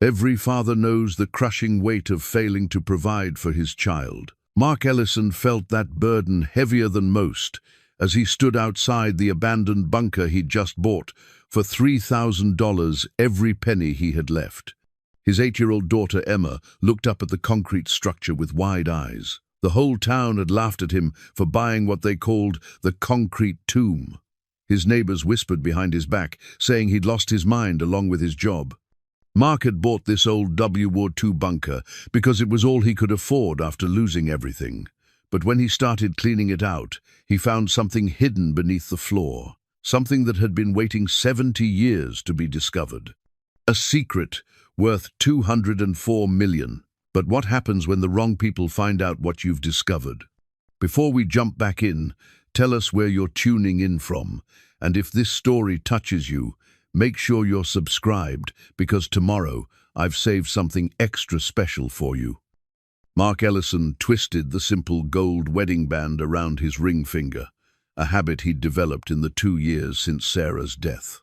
Every father knows the crushing weight of failing to provide for his child. Mark Ellison felt that burden heavier than most as he stood outside the abandoned bunker he'd just bought for $3,000, every penny he had left. His 8-year-old daughter Emma looked up at the concrete structure with wide eyes. The whole town had laughed at him for buying what they called the concrete tomb. His neighbors whispered behind his back, saying he'd lost his mind along with his job. Mark had bought this old War II bunker because it was all he could afford after losing everything. But when he started cleaning it out, he found something hidden beneath the floor, something that had been waiting 70 years to be discovered. A secret worth $204 million. But what happens when the wrong people find out what you've discovered? Before we jump back in, tell us where you're tuning in from, and if this story touches you, make sure you're subscribed, because tomorrow I've saved something extra special for you. Mark Ellison twisted the simple gold wedding band around his ring finger, a habit he'd developed in the 2 years since Sarah's death.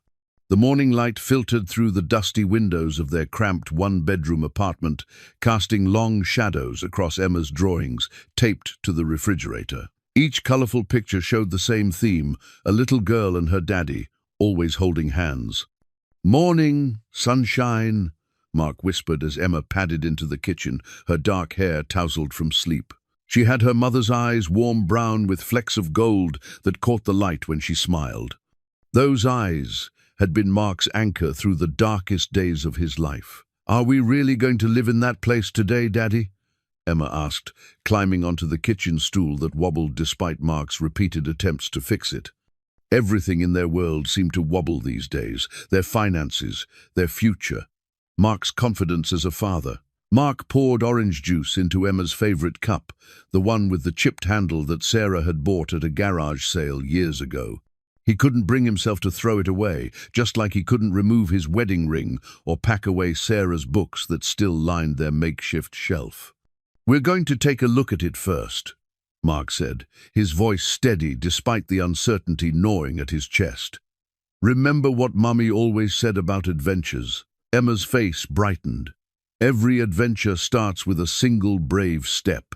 The morning light filtered through the dusty windows of their cramped one-bedroom apartment, casting long shadows across Emma's drawings taped to the refrigerator. Each colorful picture showed the same theme, a little girl and her daddy, always holding hands. "Morning, sunshine," Mark whispered as Emma padded into the kitchen, her dark hair tousled from sleep. She had her mother's eyes warm brown with flecks of gold that caught the light when she smiled. Those eyes had been Mark's anchor through the darkest days of his life. "Are we really going to live in that place today, Daddy?" Emma asked, climbing onto the kitchen stool that wobbled despite Mark's repeated attempts to fix it. Everything in their world seemed to wobble these days, their finances, their future, Mark's confidence as a father. Mark poured orange juice into Emma's favorite cup, the one with the chipped handle that Sarah had bought at a garage sale years ago. He couldn't bring himself to throw it away, just like he couldn't remove his wedding ring or pack away Sarah's books that still lined their makeshift shelf. "We're going to take a look at it first," Mark said, his voice steady despite the uncertainty gnawing at his chest. "Remember what Mummy always said about adventures?" Emma's face brightened. "Every adventure starts with a single brave step."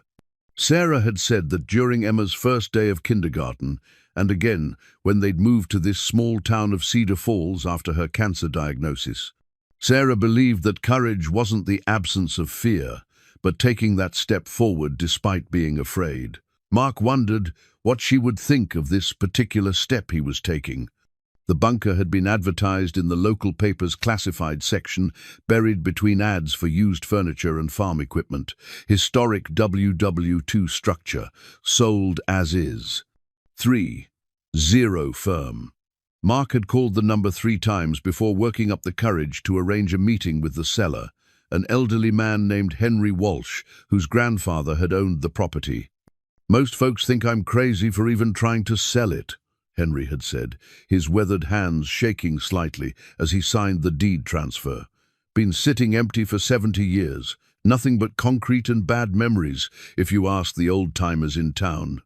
Sarah had said that during Emma's first day of kindergarten, and again when they'd moved to this small town of Cedar Falls after her cancer diagnosis, Sarah believed that courage wasn't the absence of fear, but taking that step forward despite being afraid. Mark wondered what she would think of this particular step he was taking. The bunker had been advertised in the local paper's classified section, buried between ads for used furniture and farm equipment. Historic WW2 structure, sold as is. 3-0 firm. Mark had called the number 3 times before working up the courage to arrange a meeting with the seller, an elderly man named Henry Walsh, whose grandfather had owned the property. "Most folks think I'm crazy for even trying to sell it," Henry had said, his weathered hands shaking slightly as he signed the deed transfer. "Been sitting empty for 70 years, nothing but concrete and bad memories, if you ask the old-timers in town."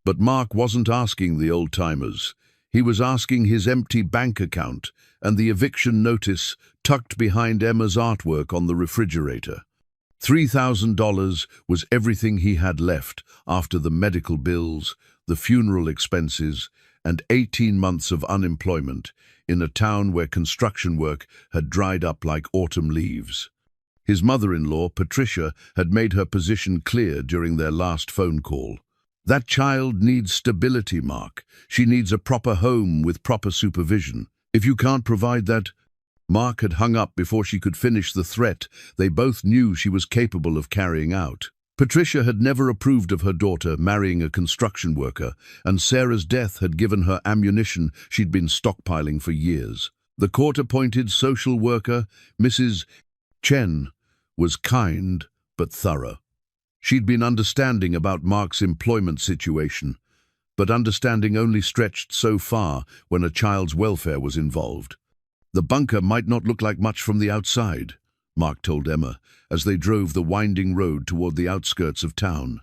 But Mark wasn't asking the old-timers. He was asking his empty bank account and the eviction notice tucked behind Emma's artwork on the refrigerator. $3,000 was everything he had left after the medical bills, the funeral expenses, and 18 months of unemployment in a town where construction work had dried up like autumn leaves. His mother-in-law, Patricia, had made her position clear during their last phone call. "That child needs stability, Mark. She needs a proper home with proper supervision. If you can't provide that—" Mark had hung up before she could finish the threat they both knew she was capable of carrying out. Patricia had never approved of her daughter marrying a construction worker, and Sarah's death had given her ammunition she'd been stockpiling for years. The court-appointed social worker, Mrs. Chen, was kind but thorough. She'd been understanding about Mark's employment situation, but understanding only stretched so far when a child's welfare was involved. "The bunker might not look like much from the outside," Mark told Emma as they drove the winding road toward the outskirts of town.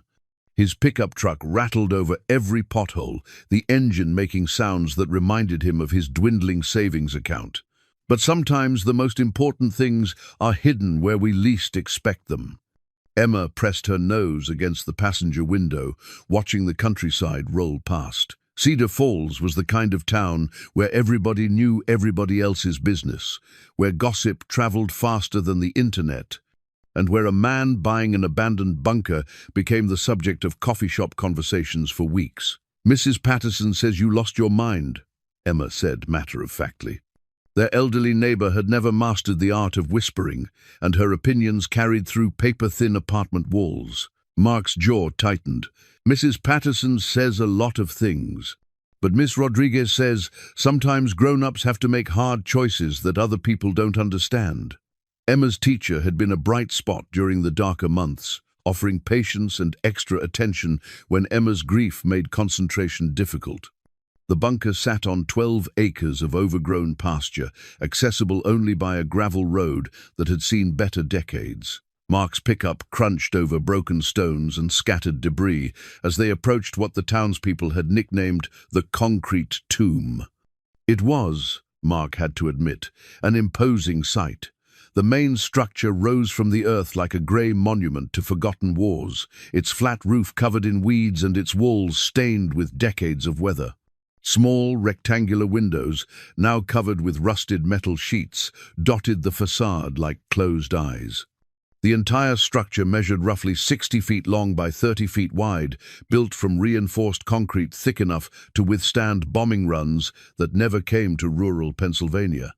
His pickup truck rattled over every pothole, the engine making sounds that reminded him of his dwindling savings account. But sometimes the most important things are hidden where we least expect them. Emma pressed her nose against the passenger window, watching the countryside roll past. Cedar Falls was the kind of town where everybody knew everybody else's business, where gossip traveled faster than the internet, and where a man buying an abandoned bunker became the subject of coffee shop conversations for weeks. "Mrs. Patterson says you lost your mind," Emma said matter-of-factly. Their elderly neighbor had never mastered the art of whispering, and her opinions carried through paper-thin apartment walls. Mark's jaw tightened. "Mrs. Patterson says a lot of things. But Miss Rodriguez says sometimes grown-ups have to make hard choices that other people don't understand." Emma's teacher had been a bright spot during the darker months, offering patience and extra attention when Emma's grief made concentration difficult. The bunker sat on 12 acres of overgrown pasture, accessible only by a gravel road that had seen better decades. Mark's pickup crunched over broken stones and scattered debris as they approached what the townspeople had nicknamed the concrete tomb. It was, Mark had to admit, an imposing sight. The main structure rose from the earth like a grey monument to forgotten wars, its flat roof covered in weeds and its walls stained with decades of weather. Small, rectangular windows, now covered with rusted metal sheets, dotted the facade like closed eyes. The entire structure measured roughly 60 feet long by 30 feet wide, built from reinforced concrete thick enough to withstand bombing runs that never came to rural Pennsylvania.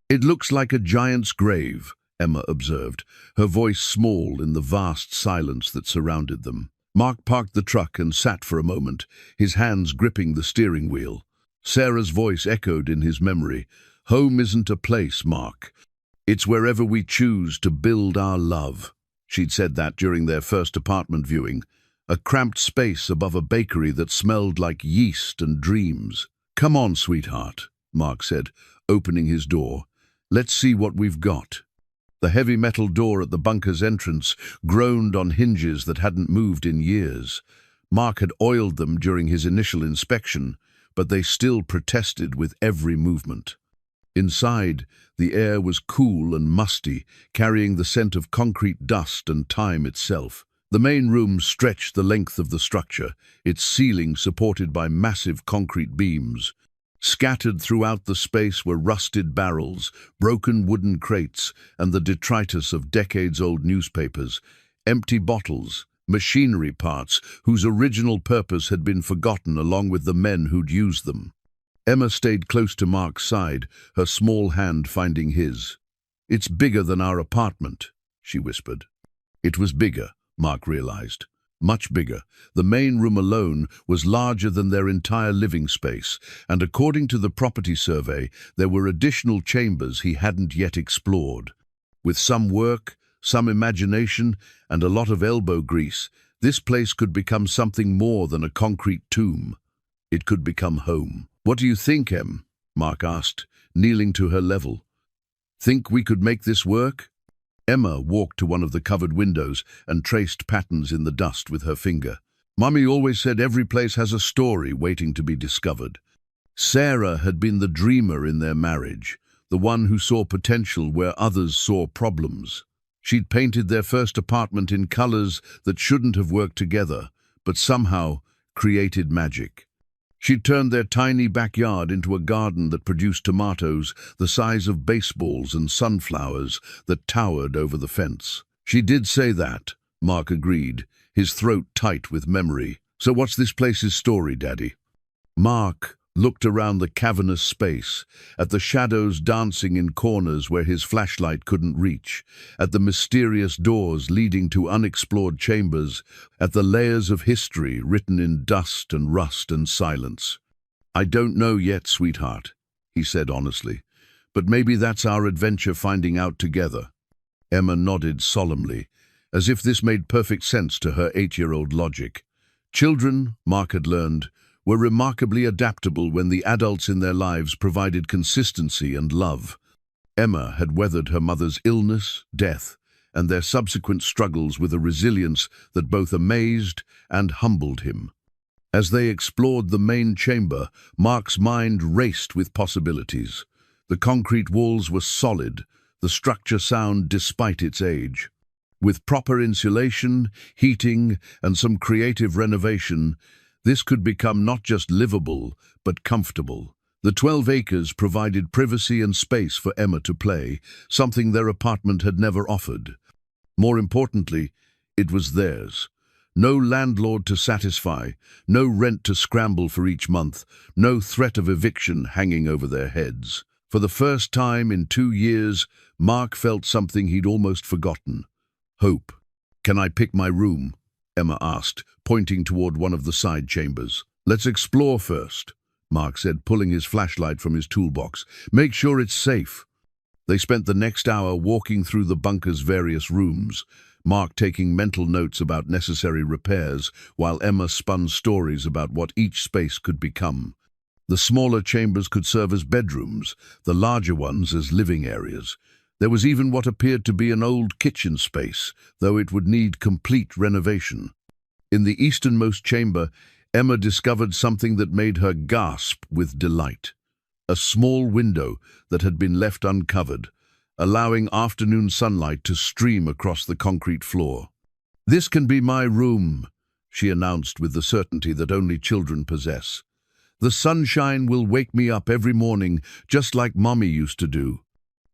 "It looks like a giant's grave," Emma observed, her voice small in the vast silence that surrounded them. Mark parked the truck and sat for a moment, his hands gripping the steering wheel. Sarah's voice echoed in his memory. "Home isn't a place, Mark. It's wherever we choose to build our love." She'd said that during their first apartment viewing, a cramped space above a bakery that smelled like yeast and dreams. "Come on, sweetheart," Mark said, opening his door. "Let's see what we've got." The heavy metal door at the bunker's entrance groaned on hinges that hadn't moved in years. Mark had oiled them during his initial inspection, but they still protested with every movement. Inside, the air was cool and musty, carrying the scent of concrete dust and time itself. The main room stretched the length of the structure, its ceiling supported by massive concrete beams. Scattered throughout the space were rusted barrels, broken wooden crates, and the detritus of decades-old newspapers, empty bottles, machinery parts whose original purpose had been forgotten along with the men who'd used them. Emma stayed close to Mark's side, her small hand finding his. "It's bigger than our apartment," she whispered. It was bigger, Mark realized. Much bigger. The main room alone was larger than their entire living space, and according to the property survey, there were additional chambers he hadn't yet explored. With some work, some imagination, and a lot of elbow grease, this place could become something more than a concrete tomb. It could become home. "What do you think, Em?" Mark asked, kneeling to her level. "Think we could make this work?" Emma walked to one of the covered windows and traced patterns in the dust with her finger. "Mummy always said every place has a story waiting to be discovered." Sarah had been the dreamer in their marriage, the one who saw potential where others saw problems. She'd painted their first apartment in colors that shouldn't have worked together, but somehow created magic. She'd turned their tiny backyard into a garden that produced tomatoes the size of baseballs and sunflowers that towered over the fence. "She did say that," Mark agreed, his throat tight with memory. "So what's this place's story, Daddy?" Mark looked around the cavernous space, at the shadows dancing in corners where his flashlight couldn't reach, at the mysterious doors leading to unexplored chambers, at the layers of history written in dust and rust and silence. "I don't know yet, sweetheart," he said honestly, "but maybe that's our adventure finding out together." Emma nodded solemnly, as if this made perfect sense to her 8-year-old logic. Children, Mark had learned, were remarkably adaptable when the adults in their lives provided consistency and love. Emma had weathered her mother's illness, death, and their subsequent struggles with a resilience that both amazed and humbled him. As they explored the main chamber, Mark's mind raced with possibilities. The concrete walls were solid, the structure sound despite its age. With proper insulation, heating, and some creative renovation, this could become not just livable, but comfortable. The 12 acres provided privacy and space for Emma to play, something their apartment had never offered. More importantly, it was theirs. No landlord to satisfy, no rent to scramble for each month, no threat of eviction hanging over their heads. For the first time in 2 years, Mark felt something he'd almost forgotten. Hope. "Can I pick my room?" Emma asked, pointing toward one of the side chambers. "Let's explore first," Mark said, pulling his flashlight from his toolbox. "Make sure it's safe." They spent the next hour walking through the bunker's various rooms, Mark taking mental notes about necessary repairs, while Emma spun stories about what each space could become. The smaller chambers could serve as bedrooms, the larger ones as living areas. There was even what appeared to be an old kitchen space, though it would need complete renovation. In the easternmost chamber, Emma discovered something that made her gasp with delight. A small window that had been left uncovered, allowing afternoon sunlight to stream across the concrete floor. "This can be my room," she announced with the certainty that only children possess. "The sunshine will wake me up every morning, just like Mommy used to do."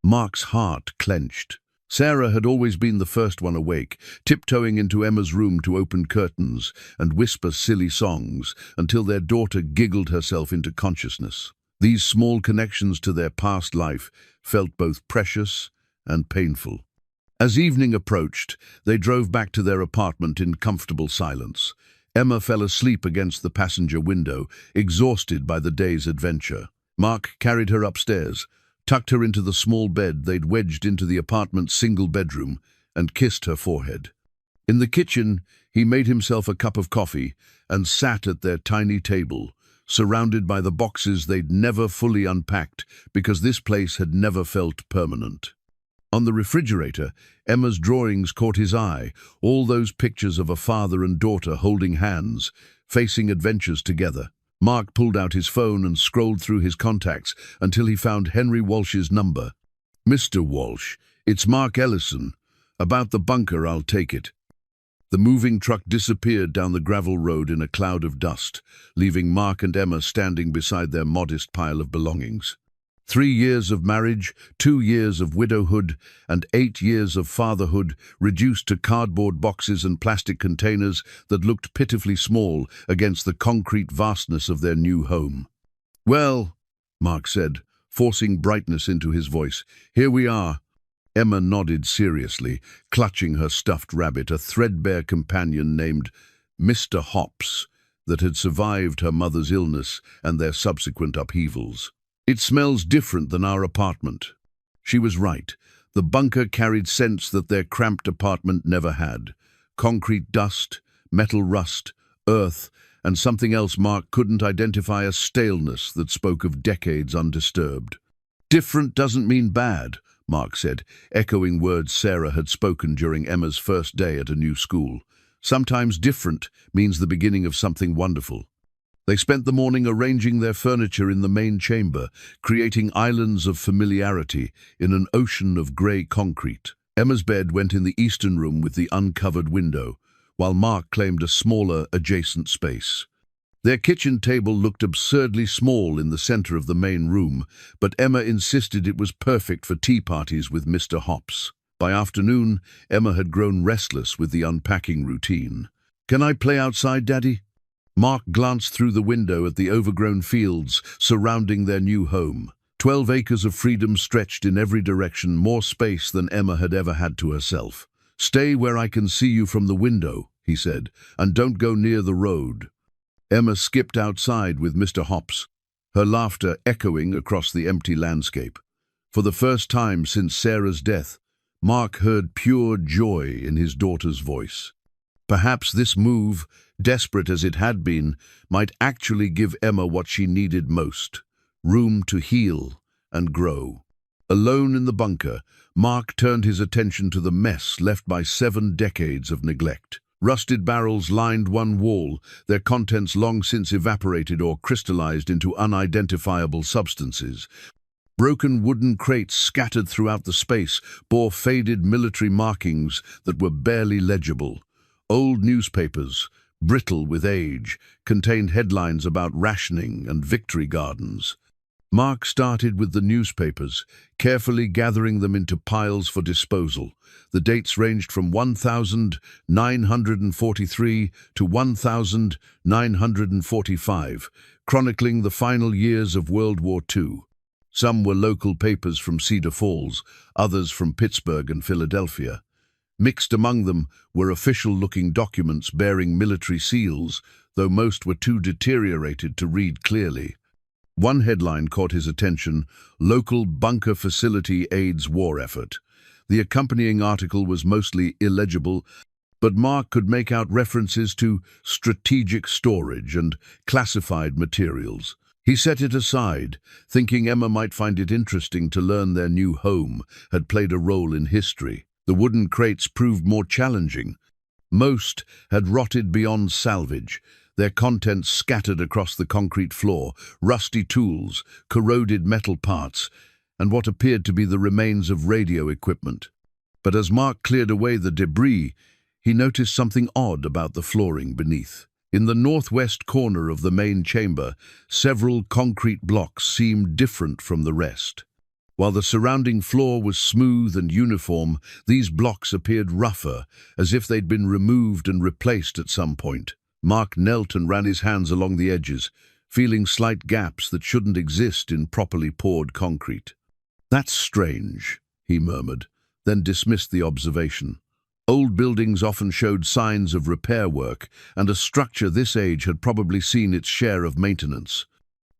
Mark's heart clenched. Sarah had always been the first one awake, tiptoeing into Emma's room to open curtains and whisper silly songs until their daughter giggled herself into consciousness. These small connections to their past life felt both precious and painful. As evening approached, they drove back to their apartment in comfortable silence. Emma fell asleep against the passenger window, exhausted by the day's adventure. Mark carried her upstairs, tucked her into the small bed they'd wedged into the apartment's single bedroom, and kissed her forehead. In the kitchen, he made himself a cup of coffee and sat at their tiny table, surrounded by the boxes they'd never fully unpacked because this place had never felt permanent. On the refrigerator, Emma's drawings caught his eye, all those pictures of a father and daughter holding hands, facing adventures together. Mark pulled out his phone and scrolled through his contacts until he found Henry Walsh's number. "Mr. Walsh, it's Mark Ellison. About the bunker, I'll take it." The moving truck disappeared down the gravel road in a cloud of dust, leaving Mark and Emma standing beside their modest pile of belongings. 3 years of marriage, 2 years of widowhood, and 8 years of fatherhood reduced to cardboard boxes and plastic containers that looked pitifully small against the concrete vastness of their new home. "Well," Mark said, forcing brightness into his voice, "here we are." Emma nodded seriously, clutching her stuffed rabbit, a threadbare companion named Mr. Hops that had survived her mother's illness and their subsequent upheavals. "It smells different than our apartment." She was right. The bunker carried scents that their cramped apartment never had. Concrete dust, metal rust, earth, and something else Mark couldn't identify, a staleness that spoke of decades undisturbed. "Different doesn't mean bad," Mark said, echoing words Sarah had spoken during Emma's first day at a new school. "Sometimes different means the beginning of something wonderful." They spent the morning arranging their furniture in the main chamber, creating islands of familiarity in an ocean of grey concrete. Emma's bed went in the eastern room with the uncovered window, while Mark claimed a smaller, adjacent space. Their kitchen table looked absurdly small in the center of the main room, but Emma insisted it was perfect for tea parties with Mr. Hops. By afternoon, Emma had grown restless with the unpacking routine. "Can I play outside, Daddy?" Mark glanced through the window at the overgrown fields surrounding their new home. 12 acres of freedom stretched in every direction, more space than Emma had ever had to herself. "Stay where I can see you from the window," he said, "and don't go near the road." Emma skipped outside with Mr. Hops, her laughter echoing across the empty landscape. For the first time since Sarah's death, Mark heard pure joy in his daughter's voice. Perhaps this move, desperate as it had been, might actually give Emma what she needed most: room to heal and grow. Alone in the bunker, Mark turned his attention to the mess left by 7 decades of neglect. Rusted barrels lined one wall, their contents long since evaporated or crystallized into unidentifiable substances. Broken wooden crates scattered throughout the space bore faded military markings that were barely legible. Old newspapers, brittle with age, contained headlines about rationing and victory gardens. Mark started with the newspapers, carefully gathering them into piles for disposal. The dates ranged from 1943 to 1945, chronicling the final years of World War II. Some were local papers from Cedar Falls, others from Pittsburgh and Philadelphia. Mixed among them were official-looking documents bearing military seals, though most were too deteriorated to read clearly. One headline caught his attention: "Local Bunker Facility Aids War Effort." The accompanying article was mostly illegible, but Mark could make out references to strategic storage and classified materials. He set it aside, thinking Emma might find it interesting to learn their new home had played a role in history. The wooden crates proved more challenging. Most had rotted beyond salvage, their contents scattered across the concrete floor: rusty tools, corroded metal parts, and what appeared to be the remains of radio equipment. But as Mark cleared away the debris, he noticed something odd about the flooring beneath. In the northwest corner of the main chamber, several concrete blocks seemed different from the rest. While the surrounding floor was smooth and uniform, these blocks appeared rougher, as if they'd been removed and replaced at some point. Mark knelt and ran his hands along the edges, feeling slight gaps that shouldn't exist in properly poured concrete. "That's strange," he murmured, then dismissed the observation. Old buildings often showed signs of repair work, and a structure this age had probably seen its share of maintenance.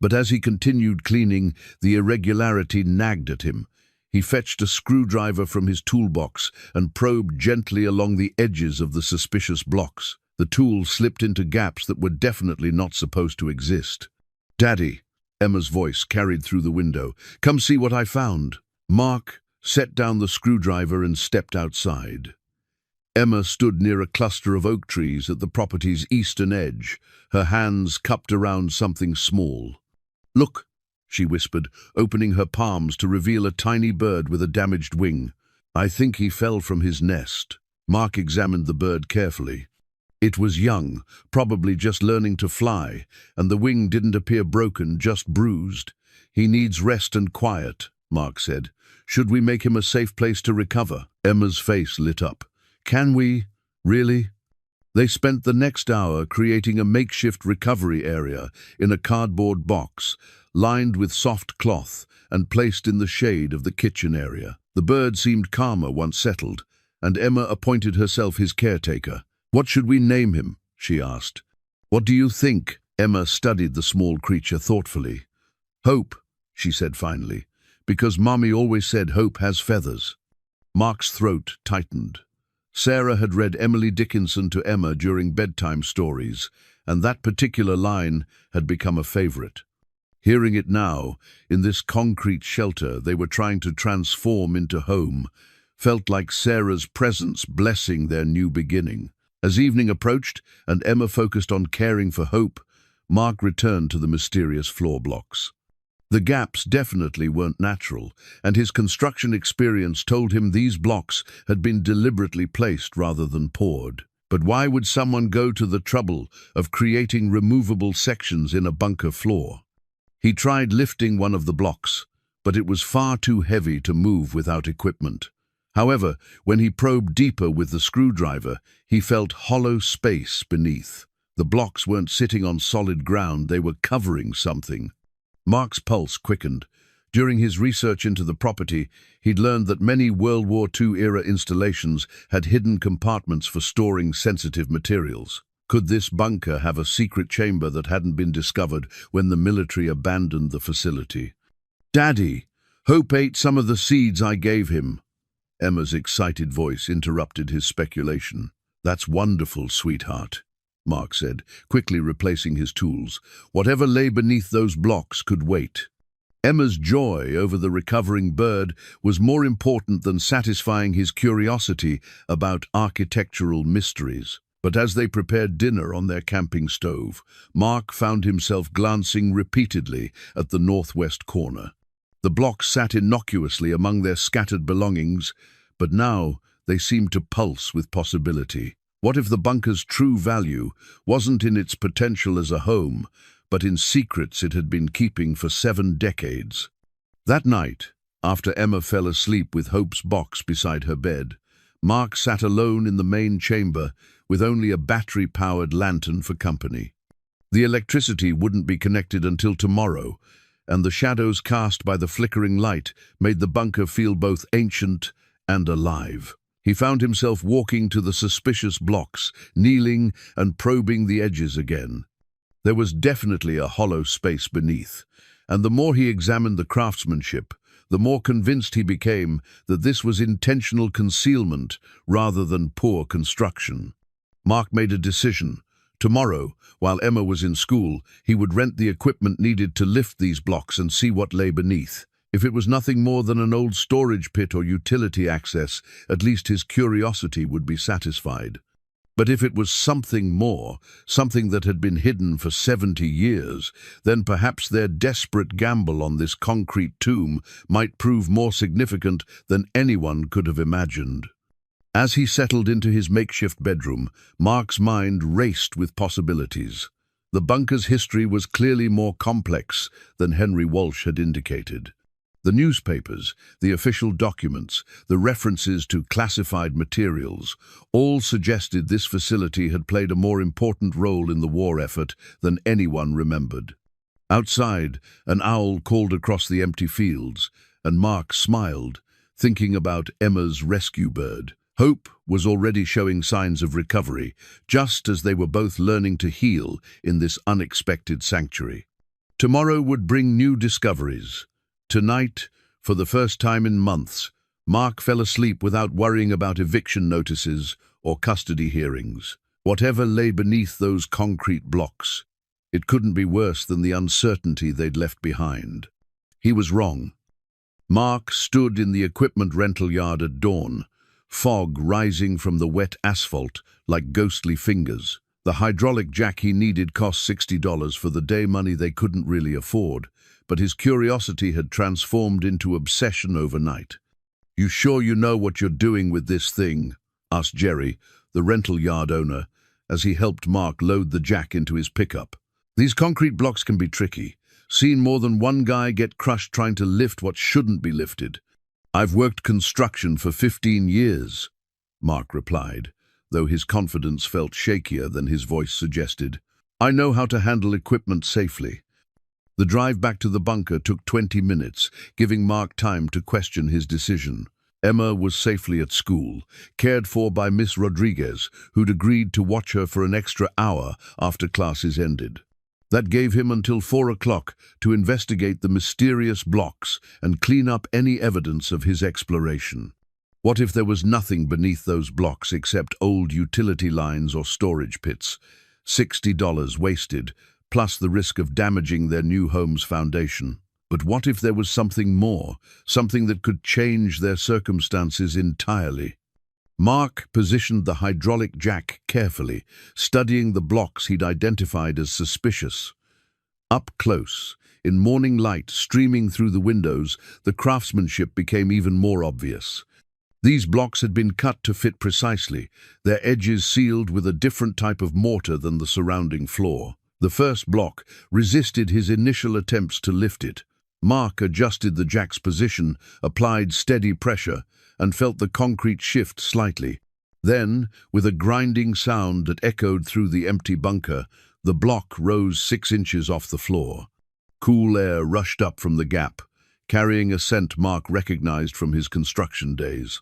But as he continued cleaning, the irregularity nagged at him. He fetched a screwdriver from his toolbox and probed gently along the edges of the suspicious blocks. The tool slipped into gaps that were definitely not supposed to exist. "Daddy," Emma's voice carried through the window, "come see what I found." Mark set down the screwdriver and stepped outside. Emma stood near a cluster of oak trees at the property's eastern edge, her hands cupped around something small. "Look," she whispered, opening her palms to reveal a tiny bird with a damaged wing. "I think he fell from his nest." Mark examined the bird carefully. It was young, probably just learning to fly, and the wing didn't appear broken, just bruised. "He needs rest and quiet," Mark said. "Should we make him a safe place to recover?" Emma's face lit up. "Can we? Really?" They spent the next hour creating a makeshift recovery area in a cardboard box, lined with soft cloth and placed in the shade of the kitchen area. The bird seemed calmer once settled, and Emma appointed herself his caretaker. "What should we name him?" she asked. "What do you think?" Emma studied the small creature thoughtfully. "Hope," she said finally, "because Mommy always said hope has feathers." Mark's throat tightened. Sarah had read Emily Dickinson to Emma during bedtime stories, and that particular line had become a favorite. Hearing it now, in this concrete shelter they were trying to transform into home, felt like Sarah's presence blessing their new beginning. As evening approached and Emma focused on caring for Hope, Mark returned to the mysterious floor blocks. The gaps definitely weren't natural, and his construction experience told him these blocks had been deliberately placed rather than poured. But why would someone go to the trouble of creating removable sections in a bunker floor? He tried lifting one of the blocks, but it was far too heavy to move without equipment. However, when he probed deeper with the screwdriver, he felt hollow space beneath. The blocks weren't sitting on solid ground, they were covering something. Mark's pulse quickened. During his research into the property, he'd learned that many World War II-era installations had hidden compartments for storing sensitive materials. Could this bunker have a secret chamber that hadn't been discovered when the military abandoned the facility? "Daddy, Hope ate some of the seeds I gave him." Emma's excited voice interrupted his speculation. "That's wonderful, sweetheart," Mark said, quickly replacing his tools. "Whatever lay beneath those blocks could wait." Emma's joy over the recovering bird was more important than satisfying his curiosity about architectural mysteries. But as they prepared dinner on their camping stove, Mark found himself glancing repeatedly at the northwest corner. The blocks sat innocuously among their scattered belongings, but now they seemed to pulse with possibility. What if the bunker's true value wasn't in its potential as a home, but in secrets it had been keeping for 7 decades? That night, after Emma fell asleep with Hope's box beside her bed, Mark sat alone in the main chamber with only a battery-powered lantern for company. The electricity wouldn't be connected until tomorrow, and the shadows cast by the flickering light made the bunker feel both ancient and alive. He found himself walking to the suspicious blocks, kneeling and probing the edges again. There was definitely a hollow space beneath, and the more he examined the craftsmanship, the more convinced he became that this was intentional concealment rather than poor construction. Mark made a decision. Tomorrow, while Emma was in school, he would rent the equipment needed to lift these blocks and see what lay beneath. If it was nothing more than an old storage pit or utility access, at least his curiosity would be satisfied. But if it was something more, something that had been hidden for 70 years, then perhaps their desperate gamble on this concrete tomb might prove more significant than anyone could have imagined. As he settled into his makeshift bedroom, Mark's mind raced with possibilities. The bunker's history was clearly more complex than Henry Walsh had indicated. The newspapers, the official documents, the references to classified materials, all suggested this facility had played a more important role in the war effort than anyone remembered. Outside, an owl called across the empty fields, and Mark smiled, thinking about Emma's rescue bird. Hope was already showing signs of recovery, just as they were both learning to heal in this unexpected sanctuary. Tomorrow would bring new discoveries. Tonight, for the first time in months, Mark fell asleep without worrying about eviction notices or custody hearings. Whatever lay beneath those concrete blocks, it couldn't be worse than the uncertainty they'd left behind. He was wrong. Mark stood in the equipment rental yard at dawn, fog rising from the wet asphalt like ghostly fingers. The hydraulic jack he needed cost $60 for the day, money they couldn't really afford, but his curiosity had transformed into obsession overnight. "You sure you know what you're doing with this thing?" asked Jerry, the rental yard owner, as he helped Mark load the jack into his pickup. "These concrete blocks can be tricky. Seen more than one guy get crushed trying to lift what shouldn't be lifted. I've worked construction for 15 years, Mark replied, though his confidence felt shakier than his voice suggested. "I know how to handle equipment safely." The drive back to the bunker took 20 minutes, giving Mark time to question his decision. Emma was safely at school, cared for by Miss Rodriguez, who'd agreed to watch her for an extra hour after classes ended. That gave him until 4 o'clock to investigate the mysterious blocks and clean up any evidence of his exploration. What if there was nothing beneath those blocks except old utility lines or storage pits? $60 wasted, plus the risk of damaging their new home's foundation. But what if there was something more, something that could change their circumstances entirely? Mark positioned the hydraulic jack carefully, studying the blocks he'd identified as suspicious. Up close, in morning light streaming through the windows, the craftsmanship became even more obvious. These blocks had been cut to fit precisely, their edges sealed with a different type of mortar than the surrounding floor. The first block resisted his initial attempts to lift it. Mark adjusted the jack's position, applied steady pressure, and felt the concrete shift slightly. Then, with a grinding sound that echoed through the empty bunker, the block rose 6 inches off the floor. Cool air rushed up from the gap, carrying a scent Mark recognized from his construction days.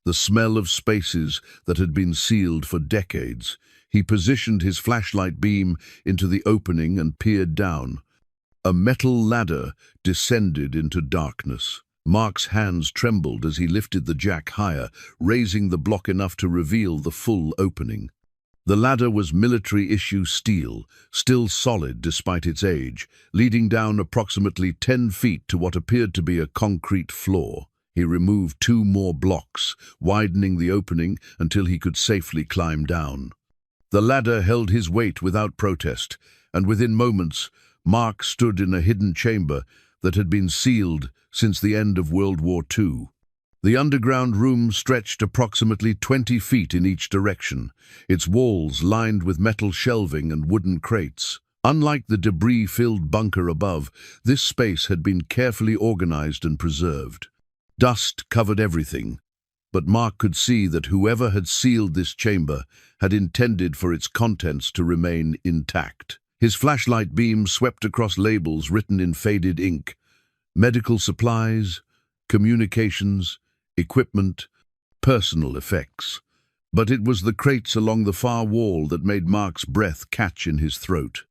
The smell of spaces that had been sealed for decades. He positioned his flashlight beam into the opening and peered down. A metal ladder descended into darkness. Mark's hands trembled as he lifted the jack higher, raising the block enough to reveal the full opening. The ladder was military-issue steel, still solid despite its age, leading down approximately 10 feet to what appeared to be a concrete floor. He removed 2 more blocks, widening the opening until he could safely climb down. The ladder held his weight without protest, and within moments, Mark stood in a hidden chamber that had been sealed since the end of World War II. The underground room stretched approximately 20 feet in each direction, its walls lined with metal shelving and wooden crates. Unlike the debris-filled bunker above, this space had been carefully organized and preserved. Dust covered everything, but Mark could see that whoever had sealed this chamber had intended for its contents to remain intact. His flashlight beam swept across labels written in faded ink: medical supplies, communications, equipment, personal effects. But it was the crates along the far wall that made Mark's breath catch in his throat.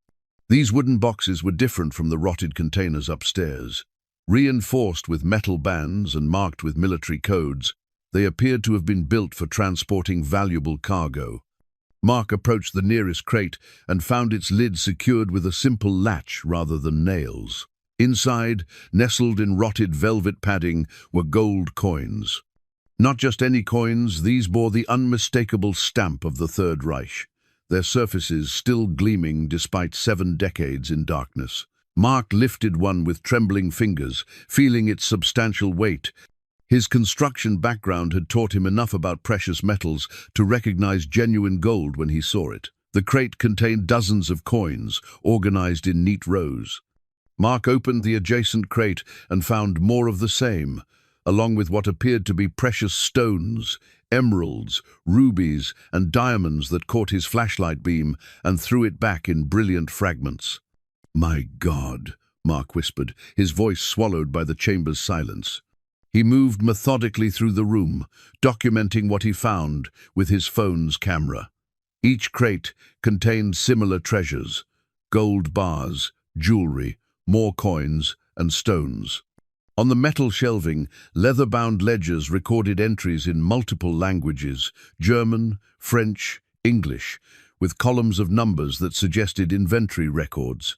These wooden boxes were different from the rotted containers upstairs. Reinforced with metal bands and marked with military codes, they appeared to have been built for transporting valuable cargo. Mark approached the nearest crate and found its lid secured with a simple latch rather than nails. Inside, nestled in rotted velvet padding, were gold coins. Not just any coins, these bore the unmistakable stamp of the Third Reich, their surfaces still gleaming despite 7 decades in darkness. Mark lifted one with trembling fingers, feeling its substantial weight. His construction background had taught him enough about precious metals to recognize genuine gold when he saw it. The crate contained dozens of coins, organized in neat rows. Mark opened the adjacent crate and found more of the same, along with what appeared to be precious stones, emeralds, rubies, and diamonds that caught his flashlight beam and threw it back in brilliant fragments. "My God," Mark whispered, his voice swallowed by the chamber's silence. He moved methodically through the room, documenting what he found with his phone's camera. Each crate contained similar treasures: gold bars, jewelry, more coins, and stones. On the metal shelving, leather-bound ledgers recorded entries in multiple languages: German, French, English, with columns of numbers that suggested inventory records.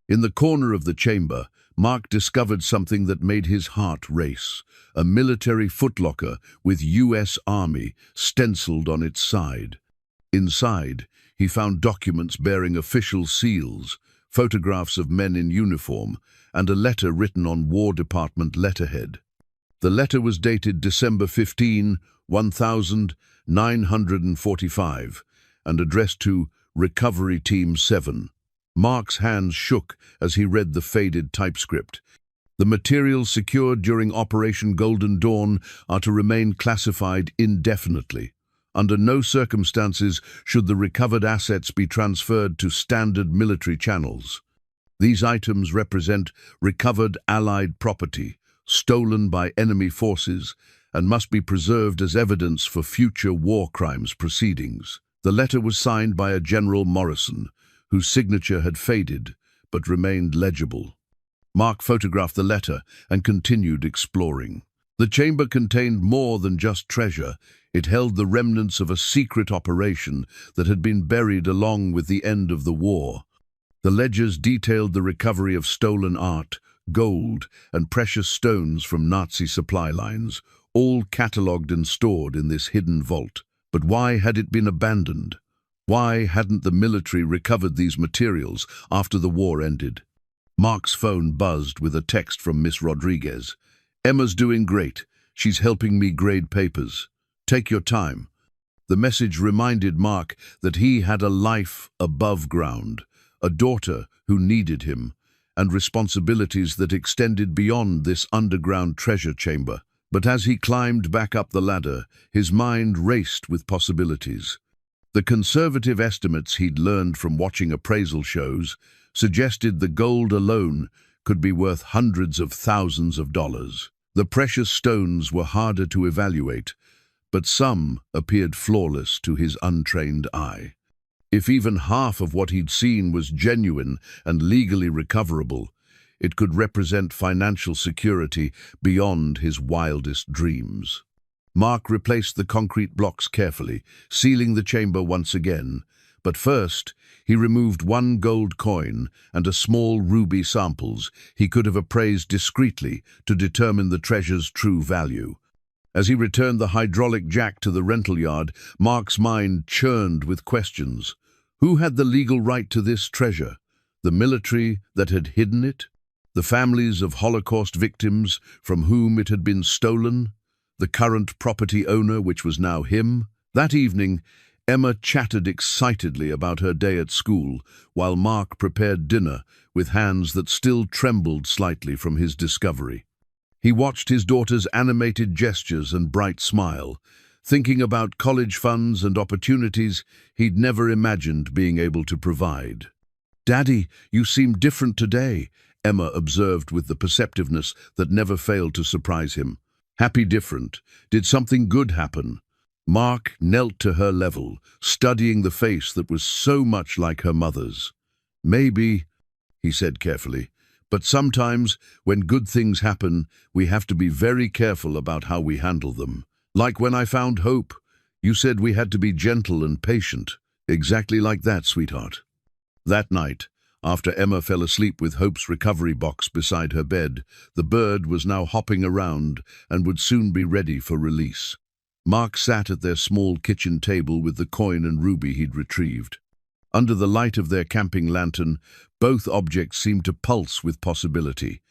In the corner of the chamber, Mark discovered something that made his heart race: a military footlocker with U.S. Army stenciled on its side. Inside, he found documents bearing official seals, photographs of men in uniform, and a letter written on War Department letterhead. The letter was dated December 15, 1945, and addressed to Recovery Team 7. Mark's hands shook as he read the faded typescript. The materials secured during Operation Golden Dawn are to remain classified indefinitely. Under no circumstances should the recovered assets be transferred to standard military channels. These items represent recovered Allied property, stolen by enemy forces, and must be preserved as evidence for future war crimes proceedings. The letter was signed by a General Morrison, whose signature had faded but remained legible. Mark photographed the letter and continued exploring. The chamber contained more than just treasure. It held the remnants of a secret operation that had been buried along with the end of the war. The ledgers detailed the recovery of stolen art, gold, and precious stones from Nazi supply lines, all catalogued and stored in this hidden vault. But why had it been abandoned? Why hadn't the military recovered these materials after the war ended? Mark's phone buzzed with a text from Miss Rodriguez. "Emma's doing great. She's helping me grade papers. Take your time." The message reminded Mark that he had a life above ground, a daughter who needed him, and responsibilities that extended beyond this underground treasure chamber. But as he climbed back up the ladder, his mind raced with possibilities. The conservative estimates he'd learned from watching appraisal shows suggested the gold alone could be worth hundreds of thousands of dollars. The precious stones were harder to evaluate, but some appeared flawless to his untrained eye. If even half of what he'd seen was genuine and legally recoverable, it could represent financial security beyond his wildest dreams. Mark replaced the concrete blocks carefully, sealing the chamber once again. But first, he removed one gold coin and a small ruby samples he could have appraised discreetly to determine the treasure's true value. As he returned the hydraulic jack to the rental yard, Mark's mind churned with questions. Who had the legal right to this treasure? The military that had hidden it? The families of Holocaust victims from whom it had been stolen, the current property owner, which was now him. That evening, Emma chatted excitedly about her day at school, while Mark prepared dinner with hands that still trembled slightly from his discovery. He watched his daughter's animated gestures and bright smile, thinking about college funds and opportunities he'd never imagined being able to provide. "Daddy, you seem different today," Emma observed with the perceptiveness that never failed to surprise him. "Happy different? Did something good happen?" Mark knelt to her level, studying the face that was so much like her mother's. "Maybe," he said carefully, "but sometimes, when good things happen, we have to be very careful about how we handle them. Like when I found Hope, you said we had to be gentle and patient. Exactly like that, sweetheart." That night, after Emma fell asleep with Hope's recovery box beside her bed, the bird was now hopping around and would soon be ready for release. Mark sat at their small kitchen table with the coin and ruby he'd retrieved. Under the light of their camping lantern, both objects seemed to pulse with possibility.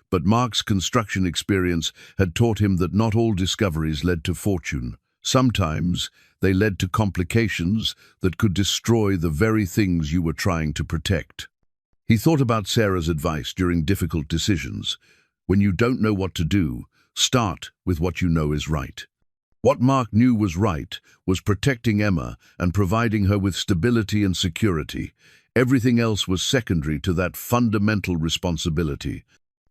But Mark's construction experience had taught him that not all discoveries led to fortune. Sometimes they led to complications that could destroy the very things you were trying to protect. He thought about Sarah's advice during difficult decisions. When you don't know what to do, start with what you know is right. What Mark knew was right was protecting Emma and providing her with stability and security. Everything else was secondary to that fundamental responsibility.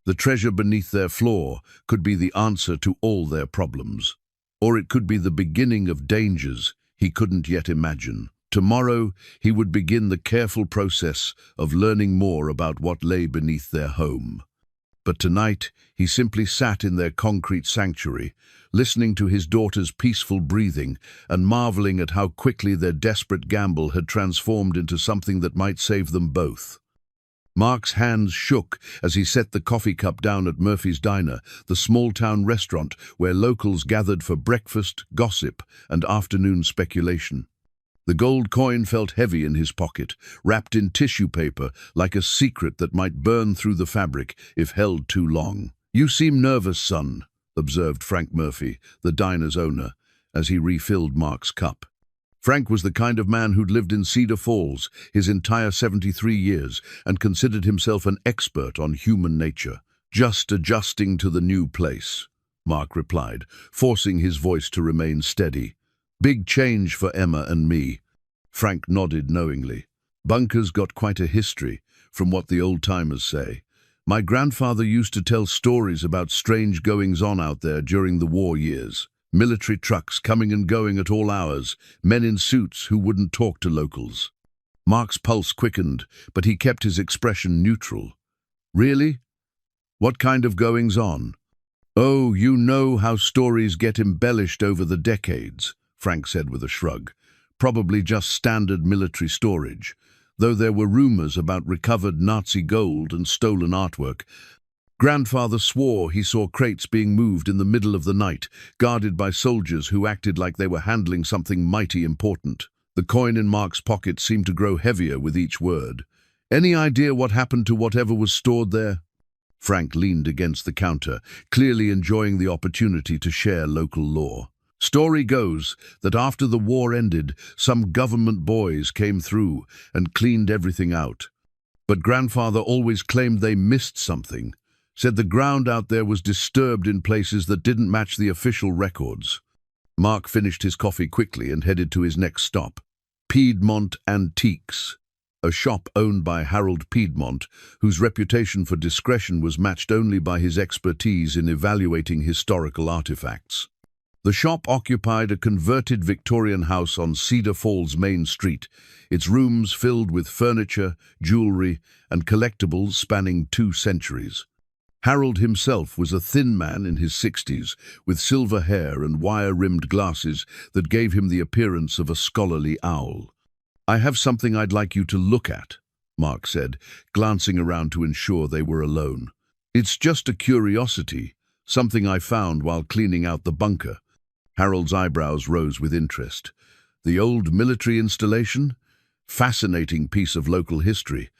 The treasure beneath their floor could be the answer to all their problems. Or it could be the beginning of dangers he couldn't yet imagine. Tomorrow, he would begin the careful process of learning more about what lay beneath their home. But tonight, he simply sat in their concrete sanctuary, listening to his daughter's peaceful breathing and marveling at how quickly their desperate gamble had transformed into something that might save them both. Mark's hands shook as he set the coffee cup down at Murphy's Diner, the small-town restaurant where locals gathered for breakfast, gossip, and afternoon speculation. The gold coin felt heavy in his pocket, wrapped in tissue paper like a secret that might burn through the fabric if held too long. "You seem nervous, son," observed Frank Murphy, the diner's owner, as he refilled Mark's cup. Frank was the kind of man who'd lived in Cedar Falls his entire 73 years and considered himself an expert on human nature. "Just adjusting to the new place," Mark replied, forcing his voice to remain steady. "Big change for Emma and me." Frank nodded knowingly. "Bunker's got quite a history, from what the old-timers say. My grandfather used to tell stories about strange goings-on out there during the war years. Military trucks coming and going at all hours, men in suits who wouldn't talk to locals." Mark's pulse quickened, but he kept his expression neutral. "Really? What kind of goings-on?" "Oh, you know how stories get embellished over the decades," Frank said with a shrug. "Probably just standard military storage, though there were rumors about recovered Nazi gold and stolen artwork. Grandfather swore he saw crates being moved in the middle of the night, guarded by soldiers who acted like they were handling something mighty important." The coin in Mark's pocket seemed to grow heavier with each word. "Any idea what happened to whatever was stored there?" Frank leaned against the counter, clearly enjoying the opportunity to share local lore. "Story goes that after the war ended, some government boys came through and cleaned everything out. But Grandfather always claimed they missed something, said the ground out there was disturbed in places that didn't match the official records." Mark finished his coffee quickly and headed to his next stop, Piedmont Antiques, a shop owned by Harold Piedmont, whose reputation for discretion was matched only by his expertise in evaluating historical artifacts. The shop occupied a converted Victorian house on Cedar Falls Main Street, its rooms filled with furniture, jewelry, and collectibles spanning 2 centuries. Harold himself was a thin man in his 60s, with silver hair and wire-rimmed glasses that gave him the appearance of a scholarly owl. "I have something I'd like you to look at," Mark said, glancing around to ensure they were alone. "It's just a curiosity, something I found while cleaning out the bunker." Harold's eyebrows rose with interest. "The old military installation? Fascinating piece of local history.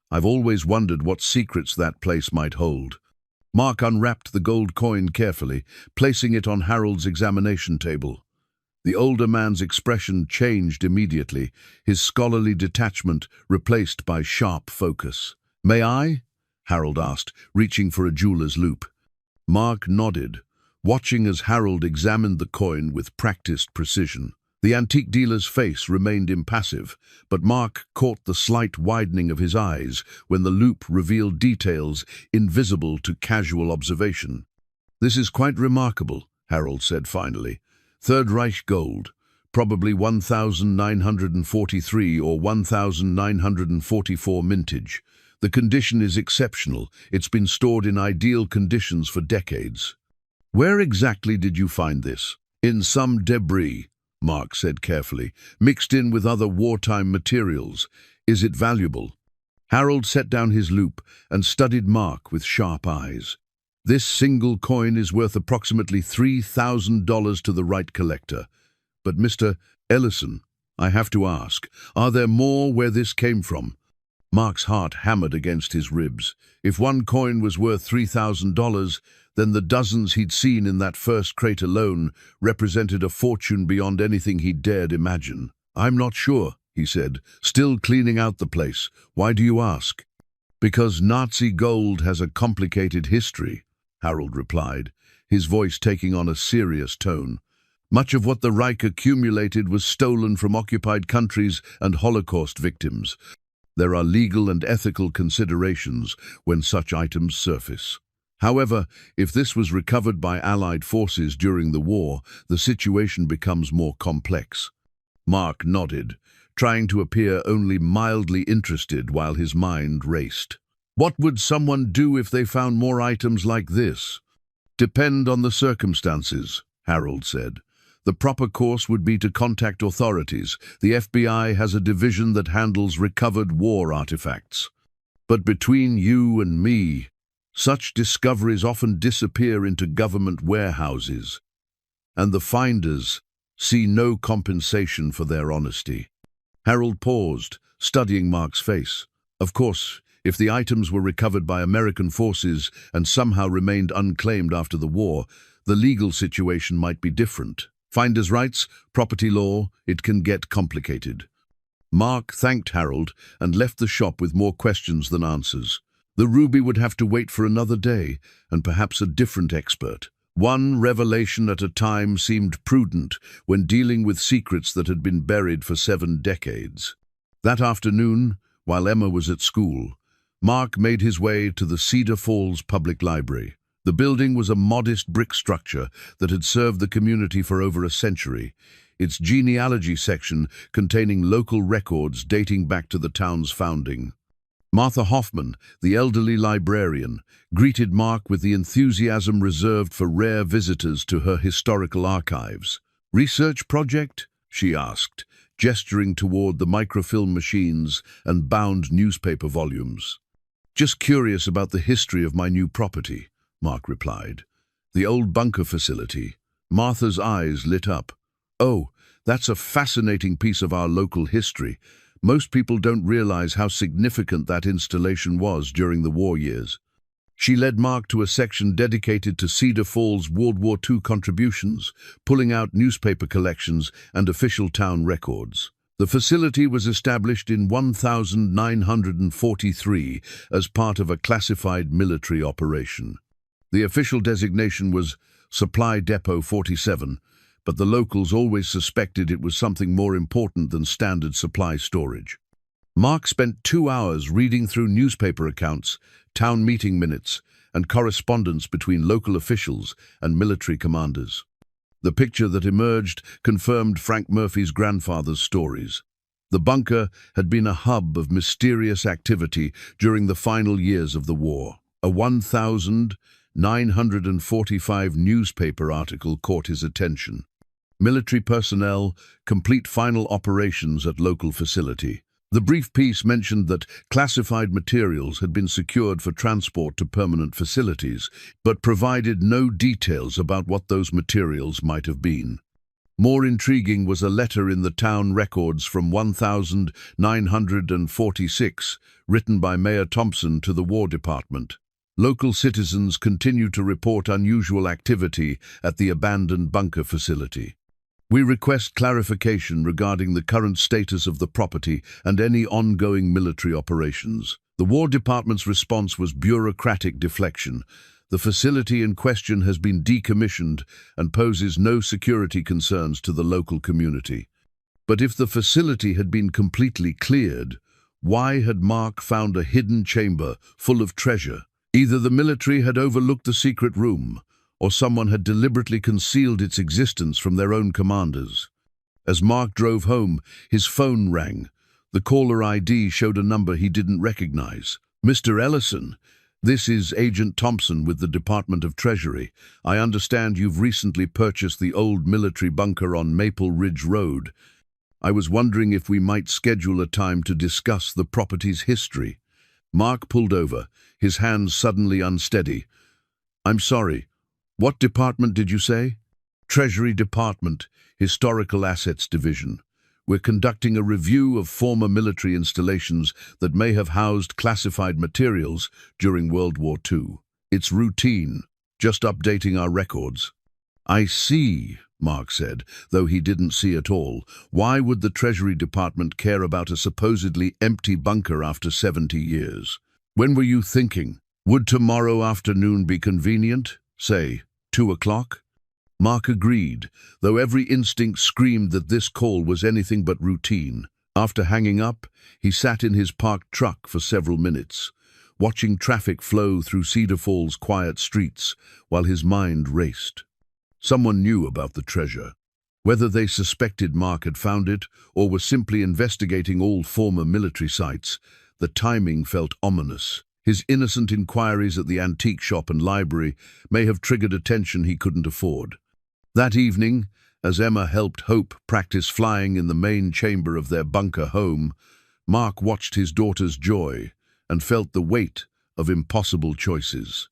I've always wondered what secrets that place might hold. Mark unwrapped the gold coin carefully, placing it on Harold's examination table. The older man's expression changed immediately, his scholarly detachment replaced by sharp focus. "May I?" Harold asked, reaching for a jeweler's loupe. Mark nodded, watching as Harold examined the coin with practiced precision. The antique dealer's face remained impassive, but Mark caught the slight widening of his eyes when the loupe revealed details invisible to casual observation. "This is quite remarkable," Harold said finally. "Third Reich gold, probably 1943 or 1944 mintage. The condition is exceptional. It's been stored in ideal conditions for decades." "Where exactly did you find this?" "In some debris," Mark said carefully, "mixed in with other wartime materials. Is it valuable?" Harold set down his loupe and studied Mark with sharp eyes. "This single coin is worth approximately $3,000 to the right collector. But Mr. Ellison, I have to ask, are there more where this came from?" Mark's heart hammered against his ribs. If one coin was worth $3,000, then the dozens he'd seen in that first crate alone represented a fortune beyond anything he dared imagine. "I'm not sure," he said, still cleaning out the place. "Why do you ask?" "Because Nazi gold has a complicated history," Harold replied, his voice taking on a serious tone. "Much of what the Reich accumulated was stolen from occupied countries and Holocaust victims. There are legal and ethical considerations when such items surface. However, if this was recovered by Allied forces during the war, the situation becomes more complex." Mark nodded, trying to appear only mildly interested while his mind raced. "What would someone do if they found more items like this?" "Depend on the circumstances," Harold said. "The proper course would be to contact authorities. The FBI has a division that handles recovered war artifacts. But between you and me, such discoveries often disappear into government warehouses, and the finders see no compensation for their honesty." Harold paused, studying Mark's face. Of course, if the items were recovered by American forces and somehow remained unclaimed after the war, the legal situation might be different. Finders' rights, property law, it can get complicated. Mark thanked Harold and left the shop with more questions than answers. The ruby would have to wait for another day, and perhaps a different expert. One revelation at a time seemed prudent when dealing with secrets that had been buried for 7 decades. That afternoon, while Emma was at school, Mark made his way to the Cedar Falls Public Library. The building was a modest brick structure that had served the community for over a century, its genealogy section containing local records dating back to the town's founding. Martha Hoffman, the elderly librarian, greeted Mark with the enthusiasm reserved for rare visitors to her historical archives. "Research project?" she asked, gesturing toward the microfilm machines and bound newspaper volumes. "Just curious about the history of my new property," Mark replied. "The old bunker facility." Martha's eyes lit up. "Oh, that's a fascinating piece of our local history. Most people don't realize how significant that installation was during the war years." She led Mark to a section dedicated to Cedar Falls World War II contributions, pulling out newspaper collections and official town records. The facility was established in 1943 as part of a classified military operation. The official designation was Supply Depot 47, but the locals always suspected it was something more important than standard supply storage. Mark spent 2 hours reading through newspaper accounts, town meeting minutes, and correspondence between local officials and military commanders. The picture that emerged confirmed Frank Murphy's grandfather's stories. The bunker had been a hub of mysterious activity during the final years of the war. A 1,945 newspaper article caught his attention. Military personnel complete final operations at local facility. The brief piece mentioned that classified materials had been secured for transport to permanent facilities, but provided no details about what those materials might have been. More intriguing was a letter in the town records from 1946, written by Mayor Thompson to the War Department. Local citizens continue to report unusual activity at the abandoned bunker facility. We request clarification regarding the current status of the property and any ongoing military operations. The War Department's response was bureaucratic deflection. The facility in question has been decommissioned and poses no security concerns to the local community. But if the facility had been completely cleared, why had Mark found a hidden chamber full of treasure? Either the military had overlooked the secret room, or someone had deliberately concealed its existence from their own commanders. As Mark drove home, his phone rang. The caller ID showed a number he didn't recognize. "Mr. Ellison, this is Agent Thompson with the Department of Treasury. I understand you've recently purchased the old military bunker on Maple Ridge Road. I was wondering if we might schedule a time to discuss the property's history." Mark pulled over, his hands suddenly unsteady. "I'm sorry, what department did you say?" "Treasury Department, Historical Assets Division. We're conducting a review of former military installations that may have housed classified materials during World War II. It's routine, just updating our records." "I see," Mark said, though he didn't see at all. Why would the Treasury Department care about a supposedly empty bunker after 70 years? "When were you thinking? Would tomorrow afternoon be convenient? Say, 2 o'clock? Mark agreed, though every instinct screamed that this call was anything but routine. After hanging up, he sat in his parked truck for several minutes, watching traffic flow through Cedar Falls' quiet streets while his mind raced. Someone knew about the treasure. Whether they suspected Mark had found it or were simply investigating all former military sites, the timing felt ominous. His innocent inquiries at the antique shop and library may have triggered attention he couldn't afford. That evening, as Emma helped Hope practice flying in the main chamber of their bunker home, Mark watched his daughter's joy and felt the weight of impossible choices.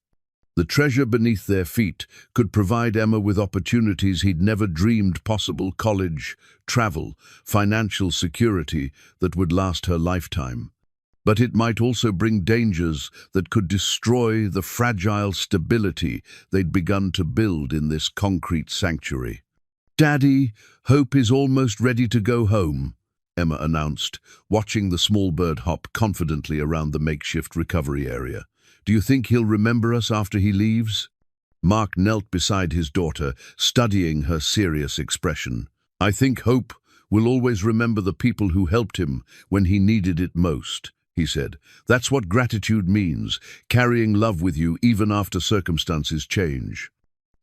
The treasure beneath their feet could provide Emma with opportunities he'd never dreamed possible: college, travel, financial security that would last her lifetime. But it might also bring dangers that could destroy the fragile stability they'd begun to build in this concrete sanctuary. "Daddy, Hope is almost ready to go home," Emma announced, watching the small bird hop confidently around the makeshift recovery area. "Do you think he'll remember us after he leaves?" Mark knelt beside his daughter, studying her serious expression. "I think Hope will always remember the people who helped him when he needed it most," he said. "That's what gratitude means, carrying love with you even after circumstances change."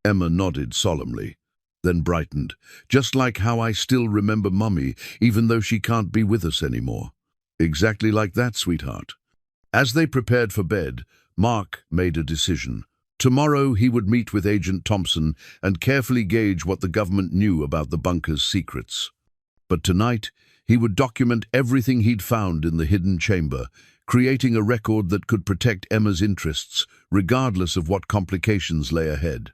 Emma nodded solemnly, then brightened. "Just like how I still remember Mummy, even though she can't be with us anymore." "Exactly like that, sweetheart." As they prepared for bed, Mark made a decision. Tomorrow he would meet with Agent Thompson and carefully gauge what the government knew about the bunker's secrets. But tonight, he would document everything he'd found in the hidden chamber, creating a record that could protect Emma's interests, regardless of what complications lay ahead.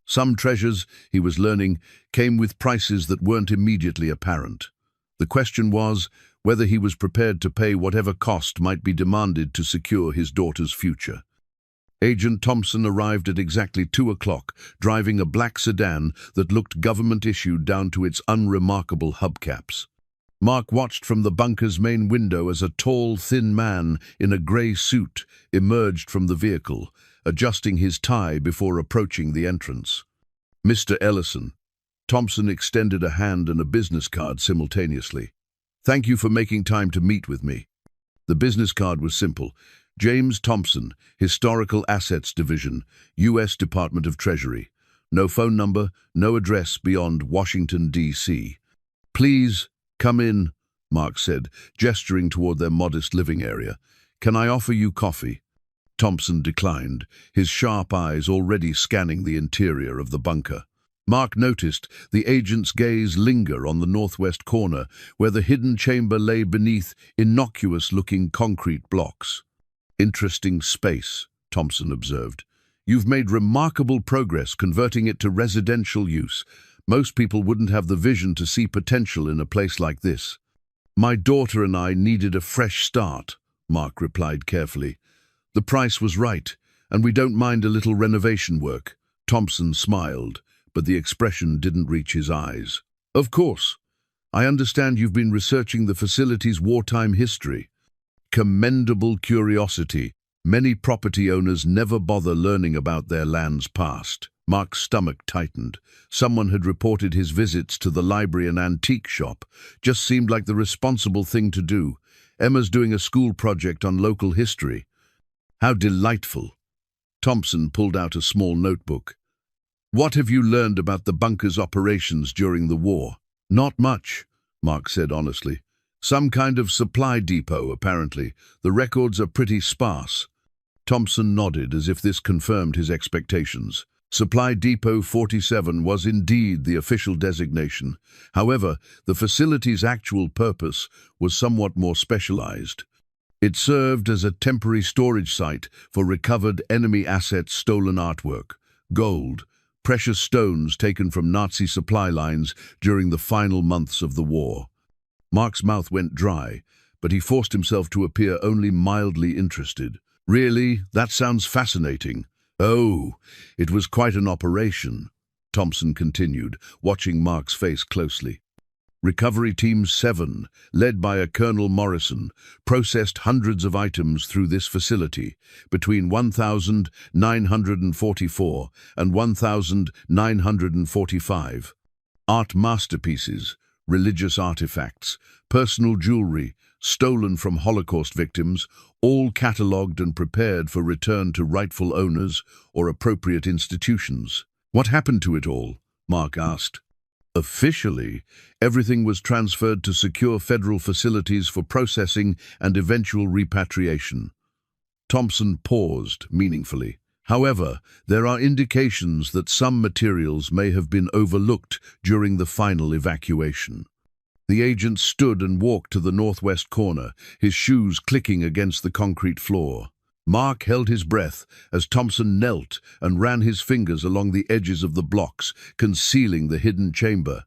Some treasures, he was learning, came with prices that weren't immediately apparent. The question was whether he was prepared to pay whatever cost might be demanded to secure his daughter's future. Agent Thompson arrived at exactly 2 o'clock, driving a black sedan that looked government-issued down to its unremarkable hubcaps. Mark watched from the bunker's main window as a tall, thin man in a grey suit emerged from the vehicle, adjusting his tie before approaching the entrance. "Mr. Ellison." Thompson extended a hand and a business card simultaneously. "Thank you for making time to meet with me." The business card was simple. James Thompson, Historical Assets Division, U.S. Department of Treasury. No phone number, no address beyond Washington, D.C. "Please, come in," Mark said, gesturing toward their modest living area. "Can I offer you coffee?" Thompson declined, his sharp eyes already scanning the interior of the bunker. Mark noticed the agent's gaze linger on the northwest corner, where the hidden chamber lay beneath innocuous-looking concrete blocks. "Interesting space," Thompson observed. "You've made remarkable progress converting it to residential use. Most people wouldn't have the vision to see potential in a place like this. My daughter and I needed a fresh start, Mark replied carefully. The price was right, and we don't mind a little renovation work. Thompson smiled, but the expression didn't reach his eyes. Of course. I understand you've been researching the facility's wartime history. Commendable curiosity. Many property owners never bother learning about their land's past. Mark's stomach tightened. Someone had reported his visits to the library and antique shop. Just seemed like the responsible thing to do. Emma's doing a school project on local history. How delightful. Thompson pulled out a small notebook. What have you learned about the bunker's operations during the war? Not much, Mark said honestly. Some kind of supply depot, apparently. The records are pretty sparse. Thompson nodded as if this confirmed his expectations. Supply Depot 47 was indeed the official designation. However, the facility's actual purpose was somewhat more specialized. It served as a temporary storage site for recovered enemy assets, stolen artwork, gold, precious stones taken from Nazi supply lines during the final months of the war. Mark's mouth went dry, but he forced himself to appear only mildly interested. Really? That sounds fascinating. Oh, it was quite an operation, Thompson continued, watching Mark's face closely. Recovery Team 7, led by a Colonel Morrison, processed hundreds of items through this facility between 1944 and 1945. Art masterpieces, religious artifacts, personal jewelry, stolen from Holocaust victims, all catalogued and prepared for return to rightful owners or appropriate institutions. What happened to it all? Mark asked. Officially, everything was transferred to secure federal facilities for processing and eventual repatriation. Thompson paused meaningfully. However, there are indications that some materials may have been overlooked during the final evacuation. The agent stood and walked to the northwest corner, his shoes clicking against the concrete floor. Mark held his breath as Thompson knelt and ran his fingers along the edges of the blocks, concealing the hidden chamber.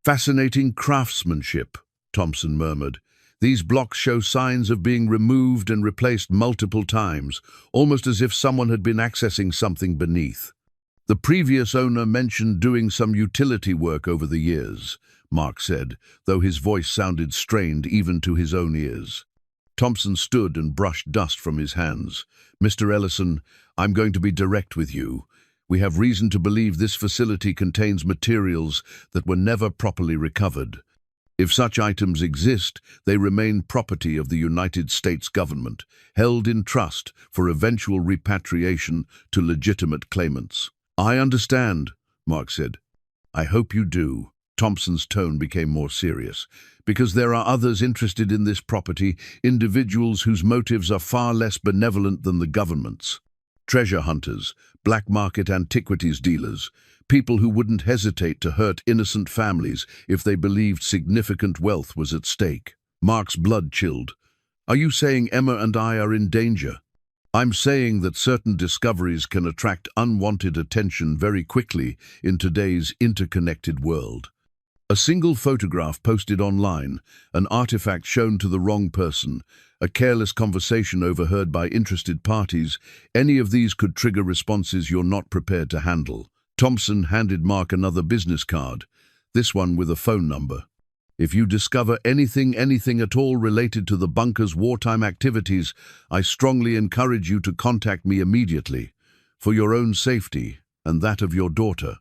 Fascinating craftsmanship, Thompson murmured. These blocks show signs of being removed and replaced multiple times, almost as if someone had been accessing something beneath. The previous owner mentioned doing some utility work over the years, Mark said, though his voice sounded strained even to his own ears. Thompson stood and brushed dust from his hands. Mr. Ellison, I'm going to be direct with you. We have reason to believe this facility contains materials that were never properly recovered. If such items exist, they remain property of the United States government, held in trust for eventual repatriation to legitimate claimants. I understand, Mark said. I hope you do. Thompson's tone became more serious. Because there are others interested in this property, individuals whose motives are far less benevolent than the government's. Treasure hunters, black market antiquities dealers, people who wouldn't hesitate to hurt innocent families if they believed significant wealth was at stake. Mark's blood chilled. Are you saying Emma and I are in danger? I'm saying that certain discoveries can attract unwanted attention very quickly in today's interconnected world. A single photograph posted online, an artifact shown to the wrong person, a careless conversation overheard by interested parties, any of these could trigger responses you're not prepared to handle. Thompson handed Mark another business card, this one with a phone number. If you discover anything at all related to the bunker's wartime activities, I strongly encourage you to contact me immediately, for your own safety and that of your daughter.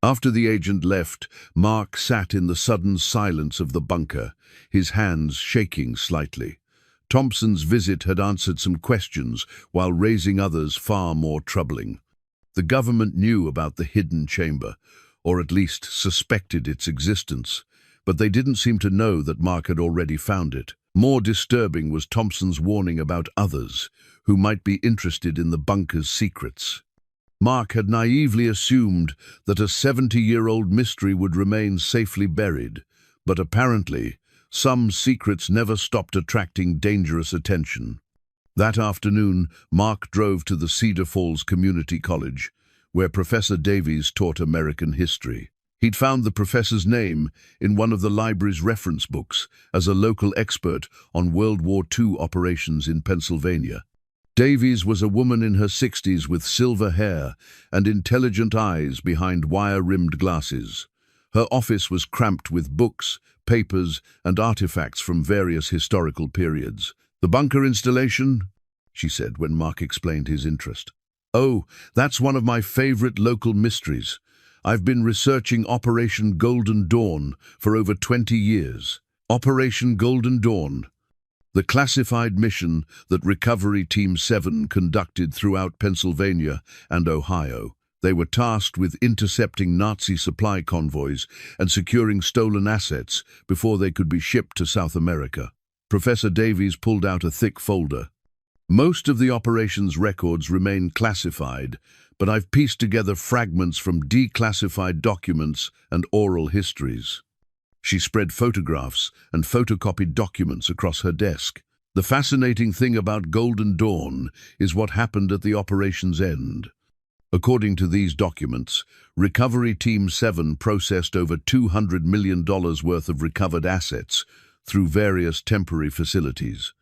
After the agent left, Mark sat in the sudden silence of the bunker, his hands shaking slightly. Thompson's visit had answered some questions while raising others far more troubling. The government knew about the hidden chamber, or at least suspected its existence, but they didn't seem to know that Mark had already found it. More disturbing was Thompson's warning about others who might be interested in the bunker's secrets. Mark had naively assumed that a 70-year-old mystery would remain safely buried, but apparently, some secrets never stopped attracting dangerous attention. That afternoon, Mark drove to the Cedar Falls Community College, where Professor Davies taught American history. He'd found the professor's name in one of the library's reference books as a local expert on World War II operations in Pennsylvania. Davies was a woman in her 60s with silver hair and intelligent eyes behind wire-rimmed glasses. Her office was cramped with books, papers, and artifacts from various historical periods. "The bunker installation?" she said when Mark explained his interest. "Oh, that's one of my favorite local mysteries. I've been researching Operation Golden Dawn for over 20 years. Operation Golden Dawn, the classified mission that Recovery Team 7 conducted throughout Pennsylvania and Ohio. They were tasked with intercepting Nazi supply convoys and securing stolen assets before they could be shipped to South America." Professor Davies pulled out a thick folder. "Most of the operation's records remain classified, but I've pieced together fragments from declassified documents and oral histories." She spread photographs and photocopied documents across her desk. "The fascinating thing about Golden Dawn is what happened at the operation's end. According to these documents, Recovery Team 7 processed over $200 million worth of recovered assets through various temporary facilities."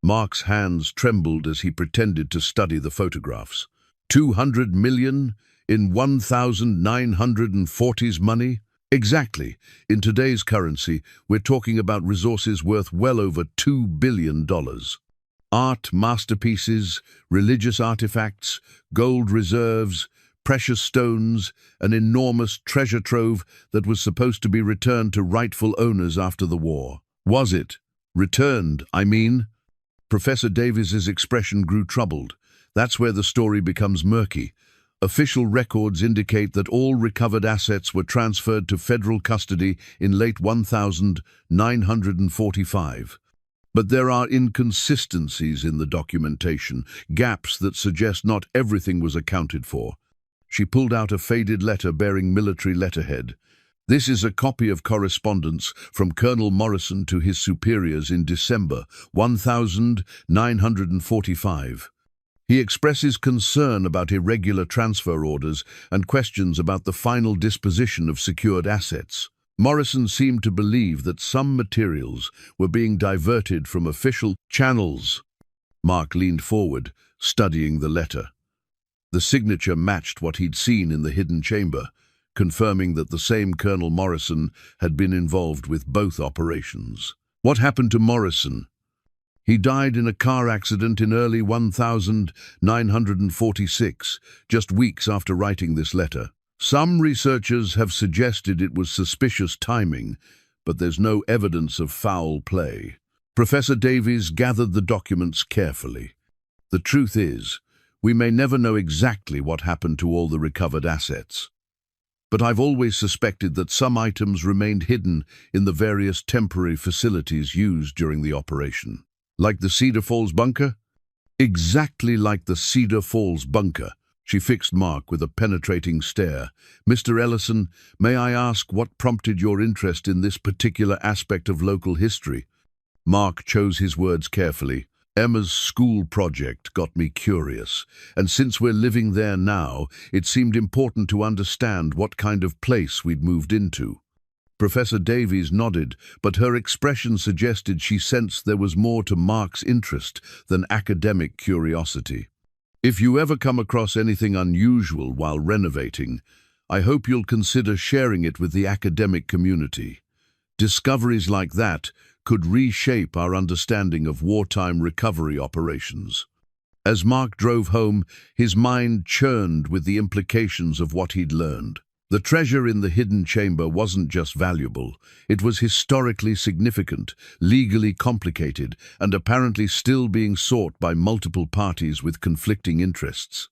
Mark's hands trembled as he pretended to study the photographs. 200 million in 1940s money? Exactly. In today's currency, we're talking about resources worth well over $2 billion. Art masterpieces, religious artifacts, gold reserves, precious stones, an enormous treasure trove that was supposed to be returned to rightful owners after the war. Was it? Returned, I mean? Professor Davies's expression grew troubled. That's where the story becomes murky. Official records indicate that all recovered assets were transferred to federal custody in late 1945. But there are inconsistencies in the documentation, gaps that suggest not everything was accounted for. She pulled out a faded letter bearing military letterhead. "This is a copy of correspondence from Colonel Morrison to his superiors in December 1945. He expresses concern about irregular transfer orders and questions about the final disposition of secured assets." Morrison seemed to believe that some materials were being diverted from official channels. Mark leaned forward, studying the letter. The signature matched what he'd seen in the hidden chamber, confirming that the same Colonel Morrison had been involved with both operations. What happened to Morrison? He died in a car accident in early 1946, just weeks after writing this letter. Some researchers have suggested it was suspicious timing, but there's no evidence of foul play. Professor Davies gathered the documents carefully. The truth is, we may never know exactly what happened to all the recovered assets. But I've always suspected that some items remained hidden in the various temporary facilities used during the operation. Like the Cedar Falls bunker? Exactly like the Cedar Falls bunker. She fixed Mark with a penetrating stare. "Mr. Ellison, may I ask what prompted your interest in this particular aspect of local history?" Mark chose his words carefully. "Emma's school project got me curious, and since we're living there now, it seemed important to understand what kind of place we'd moved into." Professor Davies nodded, but her expression suggested she sensed there was more to Mark's interest than academic curiosity. "If you ever come across anything unusual while renovating, I hope you'll consider sharing it with the academic community. Discoveries like that could reshape our understanding of wartime recovery operations." As Mark drove home, his mind churned with the implications of what he'd learned. The treasure in the hidden chamber wasn't just valuable, it was historically significant, legally complicated, and apparently still being sought by multiple parties with conflicting interests.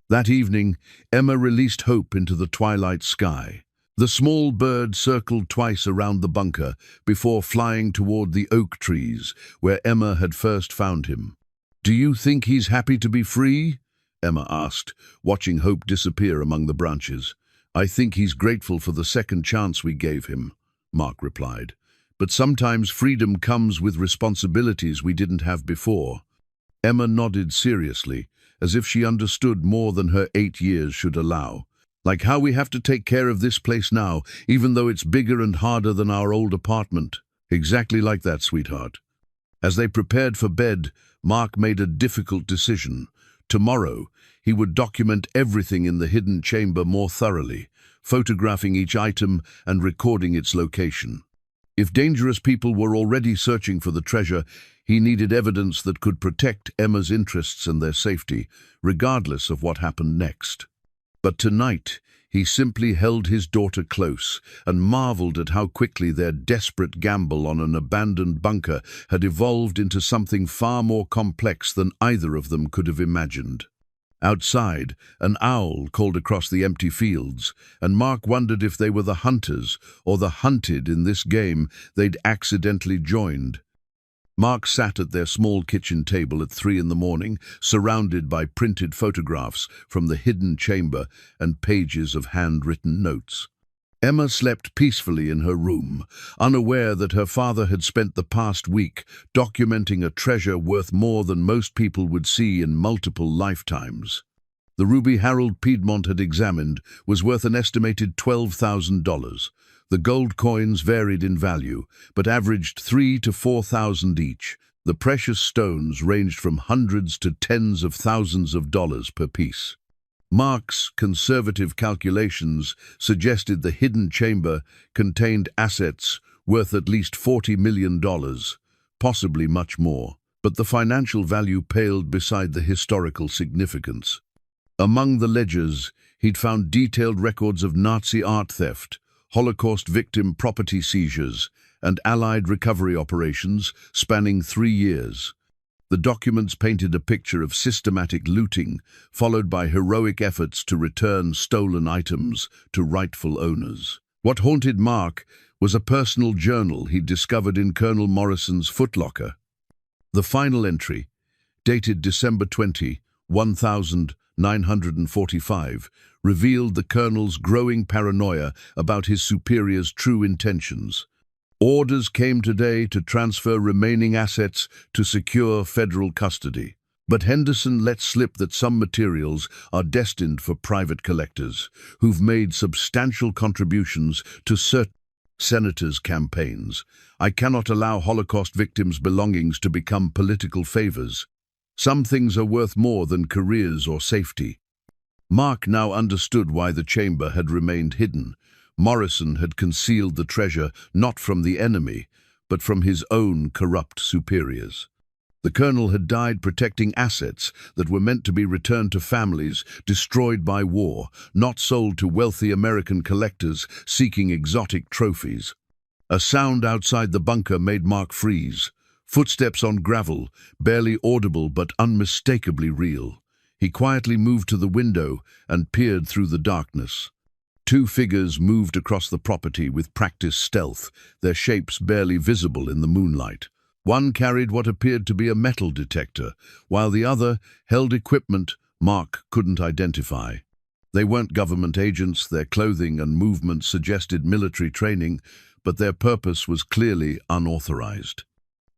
That evening, Emma released hope into the twilight sky. The small bird circled twice around the bunker before flying toward the oak trees, where Emma had first found him. "Do you think he's happy to be free?" Emma asked, watching Hope disappear among the branches. "I think he's grateful for the second chance we gave him," Mark replied. "But sometimes freedom comes with responsibilities we didn't have before." Emma nodded seriously, as if she understood more than her 8 years should allow. Like how we have to take care of this place now, even though it's bigger and harder than our old apartment. Exactly like that, sweetheart. As they prepared for bed, Mark made a difficult decision. Tomorrow, he would document everything in the hidden chamber more thoroughly, photographing each item and recording its location. If dangerous people were already searching for the treasure, he needed evidence that could protect Emma's interests and their safety, regardless of what happened next. But tonight, he simply held his daughter close and marveled at how quickly their desperate gamble on an abandoned bunker had evolved into something far more complex than either of them could have imagined. Outside, an owl called across the empty fields, and Mark wondered if they were the hunters or the hunted in this game they'd accidentally joined. Mark sat at their small kitchen table at 3 in the morning, surrounded by printed photographs from the hidden chamber and pages of handwritten notes. Emma slept peacefully in her room, unaware that her father had spent the past week documenting a treasure worth more than most people would see in multiple lifetimes. The ruby Harold Piedmont had examined was worth an estimated $12,000. The gold coins varied in value, but averaged $3,000 to $4,000 each. The precious stones ranged from hundreds to tens of thousands of dollars per piece. Mark's conservative calculations suggested the hidden chamber contained assets worth at least $40 million, possibly much more, but the financial value paled beside the historical significance. Among the ledgers, he'd found detailed records of Nazi art theft, Holocaust victim property seizures, and Allied recovery operations spanning 3 years. The documents painted a picture of systematic looting, followed by heroic efforts to return stolen items to rightful owners. What haunted Mark was a personal journal he'd discovered in Colonel Morrison's footlocker. The final entry, dated December 20, 1945, revealed the colonel's growing paranoia about his superior's true intentions. Orders came today to transfer remaining assets to secure federal custody. But Henderson let slip that some materials are destined for private collectors, who've made substantial contributions to certain senators' campaigns. I cannot allow Holocaust victims' belongings to become political favors. Some things are worth more than careers or safety. Mark now understood why the chamber had remained hidden. Morrison had concealed the treasure not from the enemy, but from his own corrupt superiors. The colonel had died protecting assets that were meant to be returned to families destroyed by war, not sold to wealthy American collectors seeking exotic trophies. A sound outside the bunker made Mark freeze. Footsteps on gravel, barely audible but unmistakably real. He quietly moved to the window and peered through the darkness. 2 figures moved across the property with practiced stealth, their shapes barely visible in the moonlight. One carried what appeared to be a metal detector, while the other held equipment Mark couldn't identify. They weren't government agents, their clothing and movements suggested military training, but their purpose was clearly unauthorized.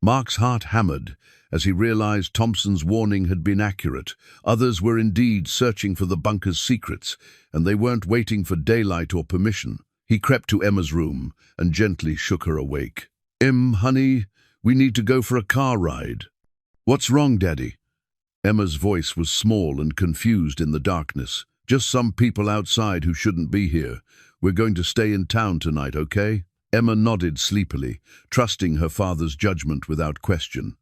Mark's heart hammered as he realized Thompson's warning had been accurate. Others were indeed searching for the bunker's secrets, and they weren't waiting for daylight or permission. He crept to Emma's room and gently shook her awake. Honey, we need to go for a car ride." "What's wrong, Daddy?" Emma's voice was small and confused in the darkness. "Just some people outside who shouldn't be here. We're going to stay in town tonight, okay?" Emma nodded sleepily, trusting her father's judgment without question.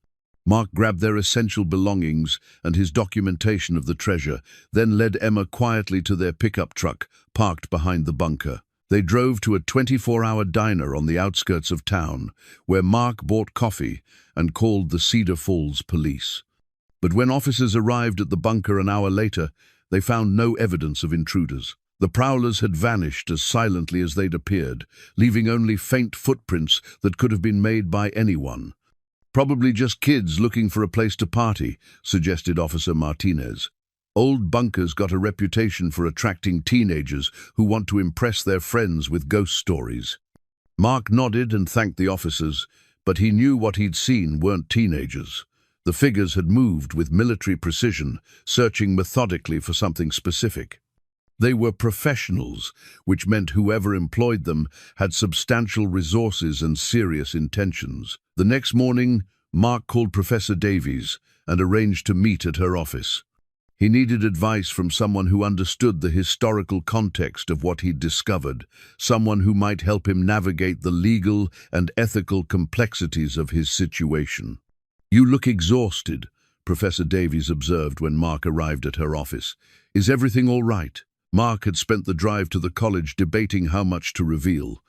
Mark grabbed their essential belongings and his documentation of the treasure, then led Emma quietly to their pickup truck, parked behind the bunker. They drove to a 24-hour diner on the outskirts of town, where Mark bought coffee and called the Cedar Falls police. But when officers arrived at the bunker an hour later, they found no evidence of intruders. The prowlers had vanished as silently as they'd appeared, leaving only faint footprints that could have been made by anyone. "Probably just kids looking for a place to party," suggested Officer Martinez. "Old bunkers got a reputation for attracting teenagers who want to impress their friends with ghost stories." Mark nodded and thanked the officers, but he knew what he'd seen weren't teenagers. The figures had moved with military precision, searching methodically for something specific. They were professionals, which meant whoever employed them had substantial resources and serious intentions. The next morning, Mark called Professor Davies and arranged to meet at her office. He needed advice from someone who understood the historical context of what he'd discovered, someone who might help him navigate the legal and ethical complexities of his situation. "You look exhausted," Professor Davies observed when Mark arrived at her office. "Is everything all right?" Mark had spent the drive to the college debating how much to reveal.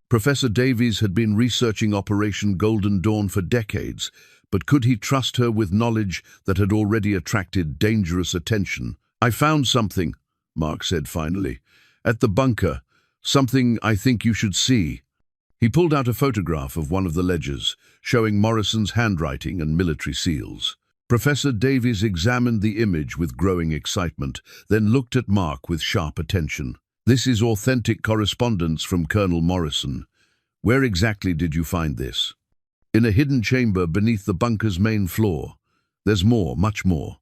Professor Davies had been researching Operation Golden Dawn for decades, but could he trust her with knowledge that had already attracted dangerous attention? "I found something," Mark said finally. "At the bunker. Something I think you should see." He pulled out a photograph of one of the ledgers, showing Morrison's handwriting and military seals. Professor Davies examined the image with growing excitement, then looked at Mark with sharp attention. "This is authentic correspondence from Colonel Morrison. Where exactly did you find this?" "In a hidden chamber beneath the bunker's main floor. There's more, much more.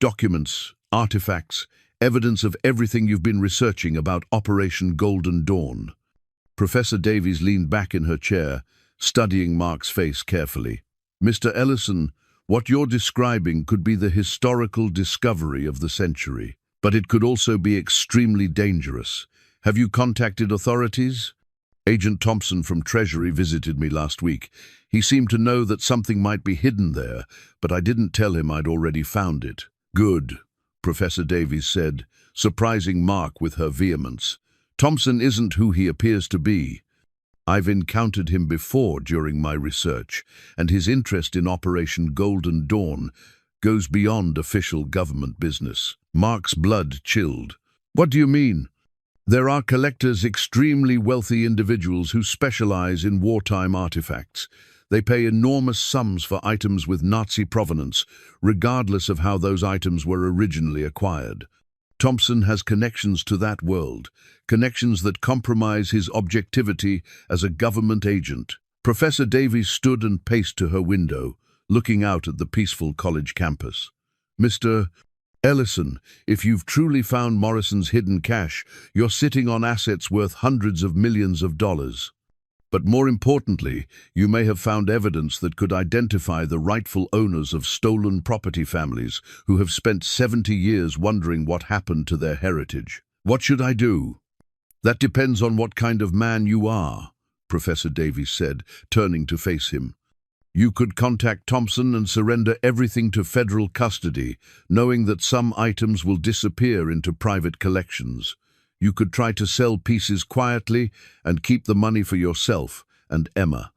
Documents, artifacts, evidence of everything you've been researching about Operation Golden Dawn." Professor Davies leaned back in her chair, studying Mark's face carefully. "Mr. Ellison, what you're describing could be the historical discovery of the century, but it could also be extremely dangerous. Have you contacted authorities?" "Agent Thompson from Treasury visited me last week. He seemed to know that something might be hidden there, but I didn't tell him I'd already found it." "Good," Professor Davies said, surprising Mark with her vehemence. "Thompson isn't who he appears to be. I've encountered him before during my research, and his interest in Operation Golden Dawn goes beyond official government business." Mark's blood chilled. "What do you mean?" "There are collectors, extremely wealthy individuals who specialize in wartime artifacts. They pay enormous sums for items with Nazi provenance, regardless of how those items were originally acquired. Thompson has connections to that world, connections that compromise his objectivity as a government agent." Professor Davies stood and paced to her window, looking out at the peaceful college campus. "Mr. Ellison, if you've truly found Morrison's hidden cache, you're sitting on assets worth hundreds of millions of dollars. But more importantly, you may have found evidence that could identify the rightful owners of stolen property families who have spent 70 years wondering what happened to their heritage. What should I do?" "That depends on what kind of man you are," Professor Davies said, turning to face him. "You could contact Thompson and surrender everything to federal custody, knowing that some items will disappear into private collections. You could try to sell pieces quietly and keep the money for yourself and Emma.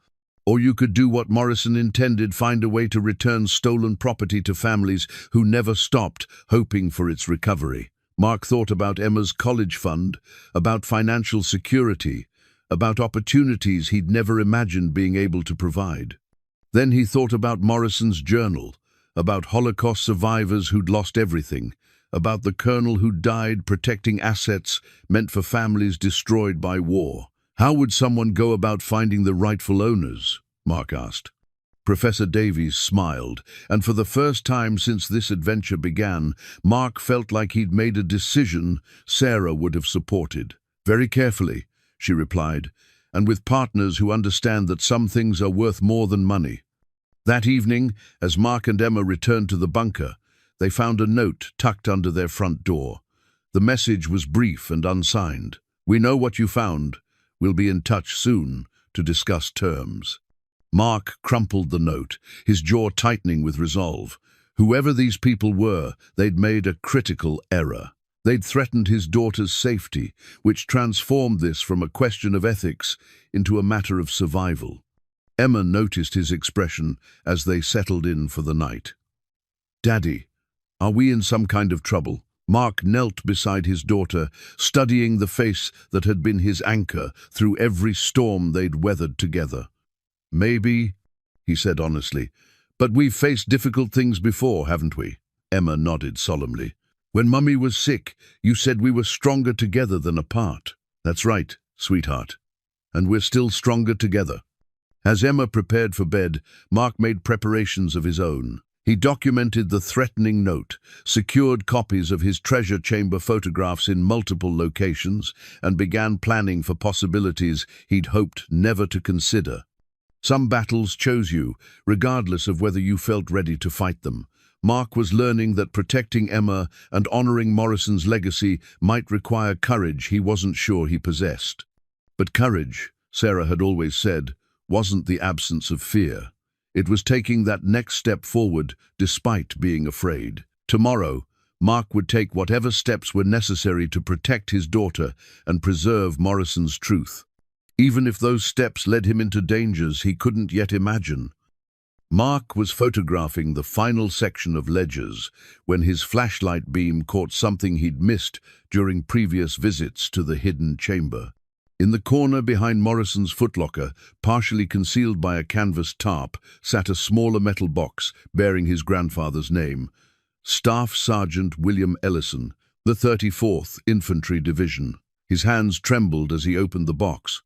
Or you could do what Morrison intended, find a way to return stolen property to families who never stopped hoping for its recovery." Mark thought about Emma's college fund, about financial security, about opportunities he'd never imagined being able to provide. Then he thought about Morrison's journal, about Holocaust survivors who'd lost everything, about the colonel who died protecting assets meant for families destroyed by war. "How would someone go about finding the rightful owners?" Mark asked. Professor Davies smiled, and for the first time since this adventure began, Mark felt like he'd made a decision Sarah would have supported. "Very carefully," she replied, "and with partners who understand that some things are worth more than money." That evening, as Mark and Emma returned to the bunker, they found a note tucked under their front door. The message was brief and unsigned. "We know what you found. We'll be in touch soon to discuss terms." Mark crumpled the note, his jaw tightening with resolve. Whoever these people were, they'd made a critical error. They'd threatened his daughter's safety, which transformed this from a question of ethics into a matter of survival. Emma noticed his expression as they settled in for the night. "Daddy, are we in some kind of trouble?" Mark knelt beside his daughter, studying the face that had been his anchor through every storm they'd weathered together. "Maybe," he said honestly, "but we've faced difficult things before, haven't we?" Emma nodded solemnly. "When Mummy was sick, you said we were stronger together than apart." "That's right, sweetheart. And we're still stronger together." As Emma prepared for bed, Mark made preparations of his own. He documented the threatening note, secured copies of his treasure chamber photographs in multiple locations, and began planning for possibilities he'd hoped never to consider. Some battles chose you, regardless of whether you felt ready to fight them. Mark was learning that protecting Emma and honoring Morrison's legacy might require courage he wasn't sure he possessed. But courage, Sarah had always said, wasn't the absence of fear. It was taking that next step forward despite being afraid. Tomorrow, Mark would take whatever steps were necessary to protect his daughter and preserve Morrison's truth, even if those steps led him into dangers he couldn't yet imagine. Mark was photographing the final section of ledgers when his flashlight beam caught something he'd missed during previous visits to the hidden chamber. In the corner behind Morrison's footlocker, partially concealed by a canvas tarp, sat a smaller metal box bearing his grandfather's name, Staff Sergeant William Ellison, the 34th Infantry Division. His hands trembled as he opened the box.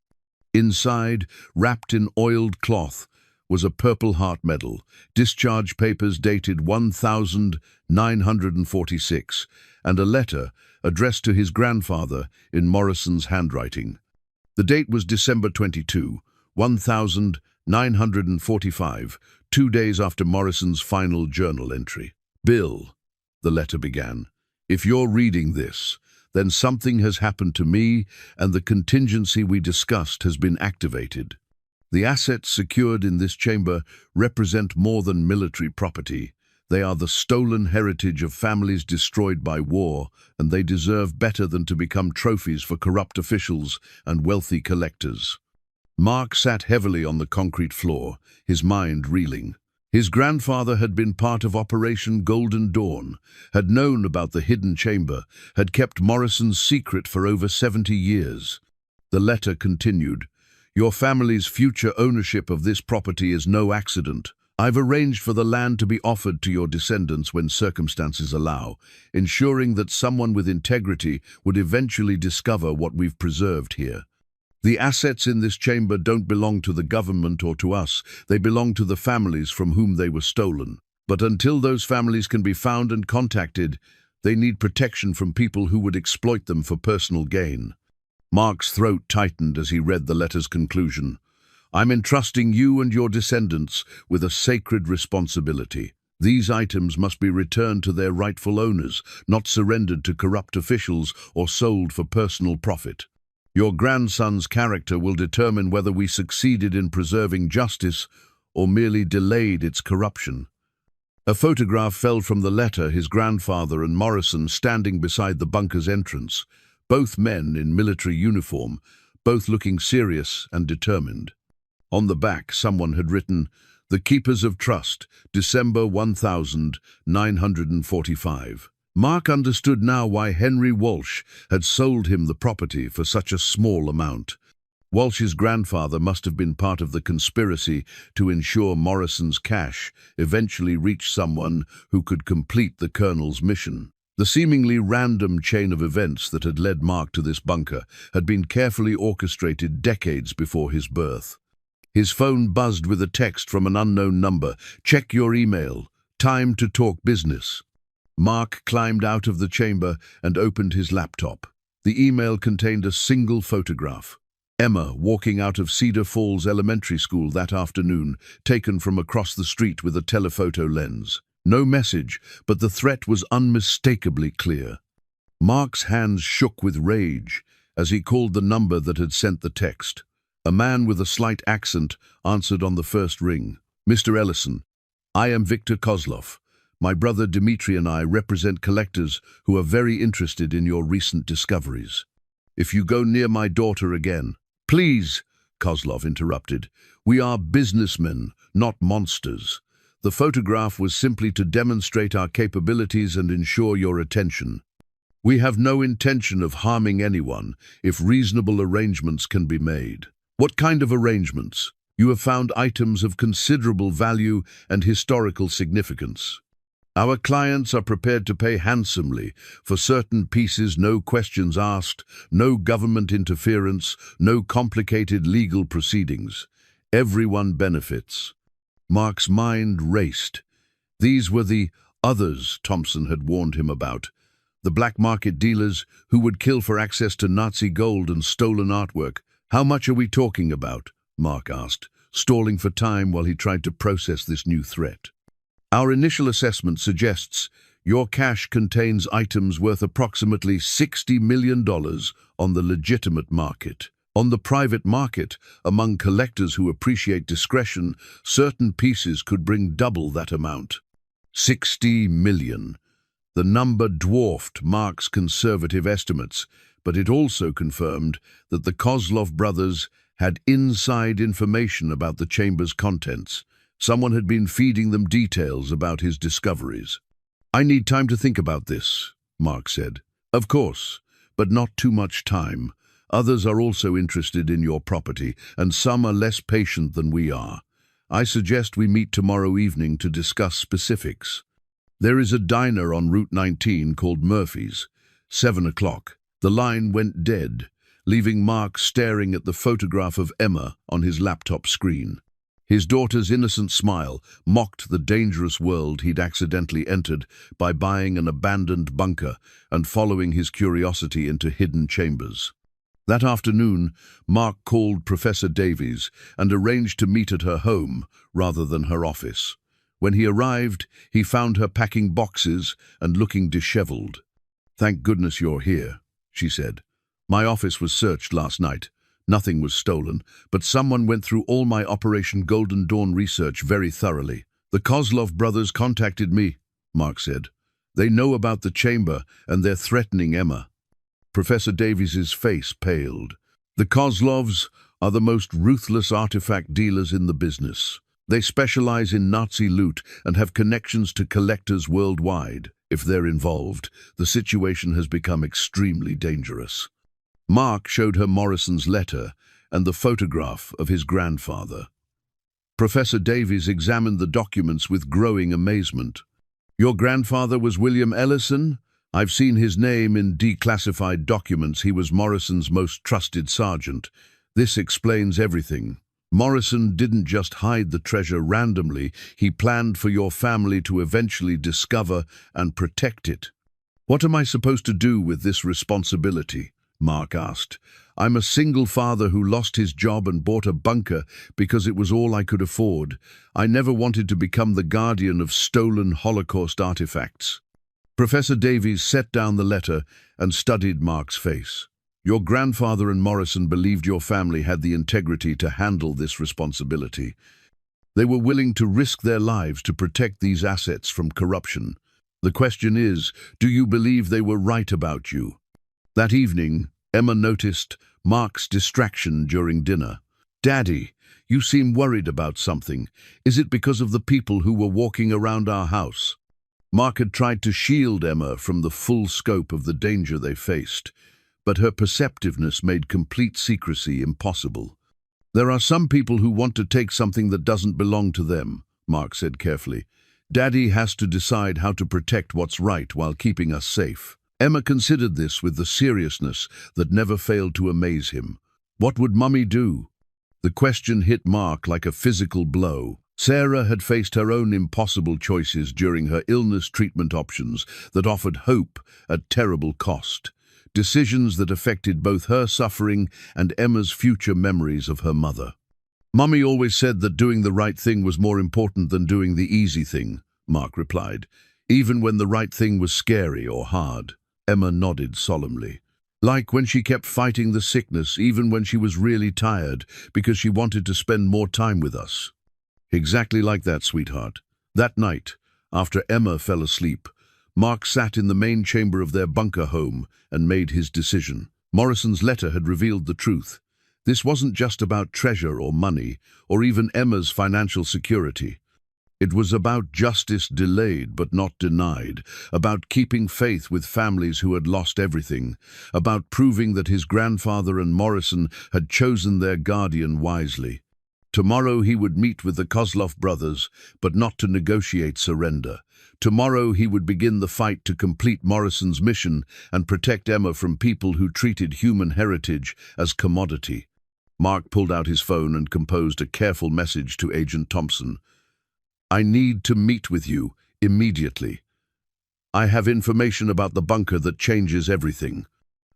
Inside, wrapped in oiled cloth, was a Purple Heart medal, discharge papers dated 1946, and a letter addressed to his grandfather in Morrison's handwriting. The date was December 22, 1945, 2 days after Morrison's final journal entry. "Bill," the letter began, "if you're reading this, then something has happened to me and the contingency we discussed has been activated. The assets secured in this chamber represent more than military property. They are the stolen heritage of families destroyed by war, and they deserve better than to become trophies for corrupt officials and wealthy collectors." Mark sat heavily on the concrete floor, his mind reeling. His grandfather had been part of Operation Golden Dawn, had known about the hidden chamber, had kept Morrison's secret for over 70 years. The letter continued, "Your family's future ownership of this property is no accident. I've arranged for the land to be offered to your descendants when circumstances allow, ensuring that someone with integrity would eventually discover what we've preserved here. The assets in this chamber don't belong to the government or to us, they belong to the families from whom they were stolen. But until those families can be found and contacted, they need protection from people who would exploit them for personal gain." Mark's throat tightened as he read the letter's conclusion. "I'm entrusting you and your descendants with a sacred responsibility. These items must be returned to their rightful owners, not surrendered to corrupt officials or sold for personal profit. Your grandson's character will determine whether we succeeded in preserving justice or merely delayed its corruption." A photograph fell from the letter, his grandfather and Morrison standing beside the bunker's entrance, both men in military uniform, both looking serious and determined. On the back, someone had written, "The Keepers of Trust, December 1945. Mark understood now why Henry Walsh had sold him the property for such a small amount. Walsh's grandfather must have been part of the conspiracy to ensure Morrison's cash eventually reached someone who could complete the colonel's mission. The seemingly random chain of events that had led Mark to this bunker had been carefully orchestrated decades before his birth. His phone buzzed with a text from an unknown number. "Check your email. Time to talk business." Mark climbed out of the chamber and opened his laptop. The email contained a single photograph. Emma walking out of Cedar Falls Elementary School that afternoon, taken from across the street with a telephoto lens. No message, but the threat was unmistakably clear. Mark's hands shook with rage as he called the number that had sent the text. A man with a slight accent answered on the first ring. "Mr. Ellison, I am Victor Kozlov. My brother Dmitri and I represent collectors who are very interested in your recent discoveries. If you go near my daughter again—" "Please," Kozlov interrupted. "We are businessmen, not monsters. The photograph was simply to demonstrate our capabilities and ensure your attention. We have no intention of harming anyone if reasonable arrangements can be made." "What kind of arrangements?" "You have found items of considerable value and historical significance. Our clients are prepared to pay handsomely for certain pieces, no questions asked, no government interference, no complicated legal proceedings. Everyone benefits." Mark's mind raced. These were the others Thompson had warned him about, the black market dealers who would kill for access to Nazi gold and stolen artwork. "How much are we talking about?" Mark asked, stalling for time while he tried to process this new threat. "Our initial assessment suggests your cache contains items worth approximately $60 million on the legitimate market. On the private market, among collectors who appreciate discretion, certain pieces could bring double that amount." 60 million. The number dwarfed Mark's conservative estimates, but it also confirmed that the Kozlov brothers had inside information about the chamber's contents. Someone had been feeding them details about his discoveries. "I need time to think about this," Mark said. "Of course, but not too much time. Others are also interested in your property, and some are less patient than we are. I suggest we meet tomorrow evening to discuss specifics. There is a diner on Route 19 called Murphy's. 7 o'clock. The line went dead, leaving Mark staring at the photograph of Emma on his laptop screen. His daughter's innocent smile mocked the dangerous world he'd accidentally entered by buying an abandoned bunker and following his curiosity into hidden chambers. That afternoon, Mark called Professor Davies and arranged to meet at her home rather than her office. When he arrived, he found her packing boxes and looking disheveled. "Thank goodness you're here," she said. "My office was searched last night. Nothing was stolen, but someone went through all my Operation Golden Dawn research very thoroughly. The Kozlov brothers contacted me," Mark said. "They know about the chamber and they're threatening Emma." Professor Davies's face paled. "The Kozlovs are the most ruthless artifact dealers in the business. They specialize in Nazi loot and have connections to collectors worldwide. If they're involved, the situation has become extremely dangerous." Mark showed her Morrison's letter and the photograph of his grandfather. Professor Davies examined the documents with growing amazement. "Your grandfather was William Ellison? I've seen his name in declassified documents. He was Morrison's most trusted sergeant. This explains everything. Morrison didn't just hide the treasure randomly. He planned for your family to eventually discover and protect it." "What am I supposed to do with this responsibility?" Mark asked. "I'm a single father who lost his job and bought a bunker because it was all I could afford. I never wanted to become the guardian of stolen Holocaust artifacts." Professor Davies set down the letter and studied Mark's face. "Your grandfather and Morrison believed your family had the integrity to handle this responsibility. They were willing to risk their lives to protect these assets from corruption. The question is, do you believe they were right about you?" That evening, Emma noticed Mark's distraction during dinner. "Daddy, you seem worried about something. Is it because of the people who were walking around our house?" Mark had tried to shield Emma from the full scope of the danger they faced, but her perceptiveness made complete secrecy impossible. "There are some people who want to take something that doesn't belong to them," Mark said carefully. "Daddy has to decide how to protect what's right while keeping us safe." Emma considered this with the seriousness that never failed to amaze him. What would Mummy do? The question hit Mark like a physical blow. Sarah had faced her own impossible choices during her illness treatment options that offered hope at terrible cost. Decisions that affected both her suffering and Emma's future memories of her mother. "Mummy always said that doing the right thing was more important than doing the easy thing," Mark replied, "even when the right thing was scary or hard." Emma nodded solemnly. "Like when she kept fighting the sickness even when she was really tired because she wanted to spend more time with us." "Exactly like that, sweetheart." That night, after Emma fell asleep, Mark sat in the main chamber of their bunker home and made his decision. Morrison's letter had revealed the truth. This wasn't just about treasure or money, or even Emma's financial security. It was about justice delayed but not denied, about keeping faith with families who had lost everything, about proving that his grandfather and Morrison had chosen their guardian wisely. Tomorrow he would meet with the Kozlov brothers, but not to negotiate surrender. Tomorrow he would begin the fight to complete Morrison's mission and protect Emma from people who treated human heritage as commodity. Mark pulled out his phone and composed a careful message to Agent Thompson. "I need to meet with you Immediately. I have information about the bunker that changes everything.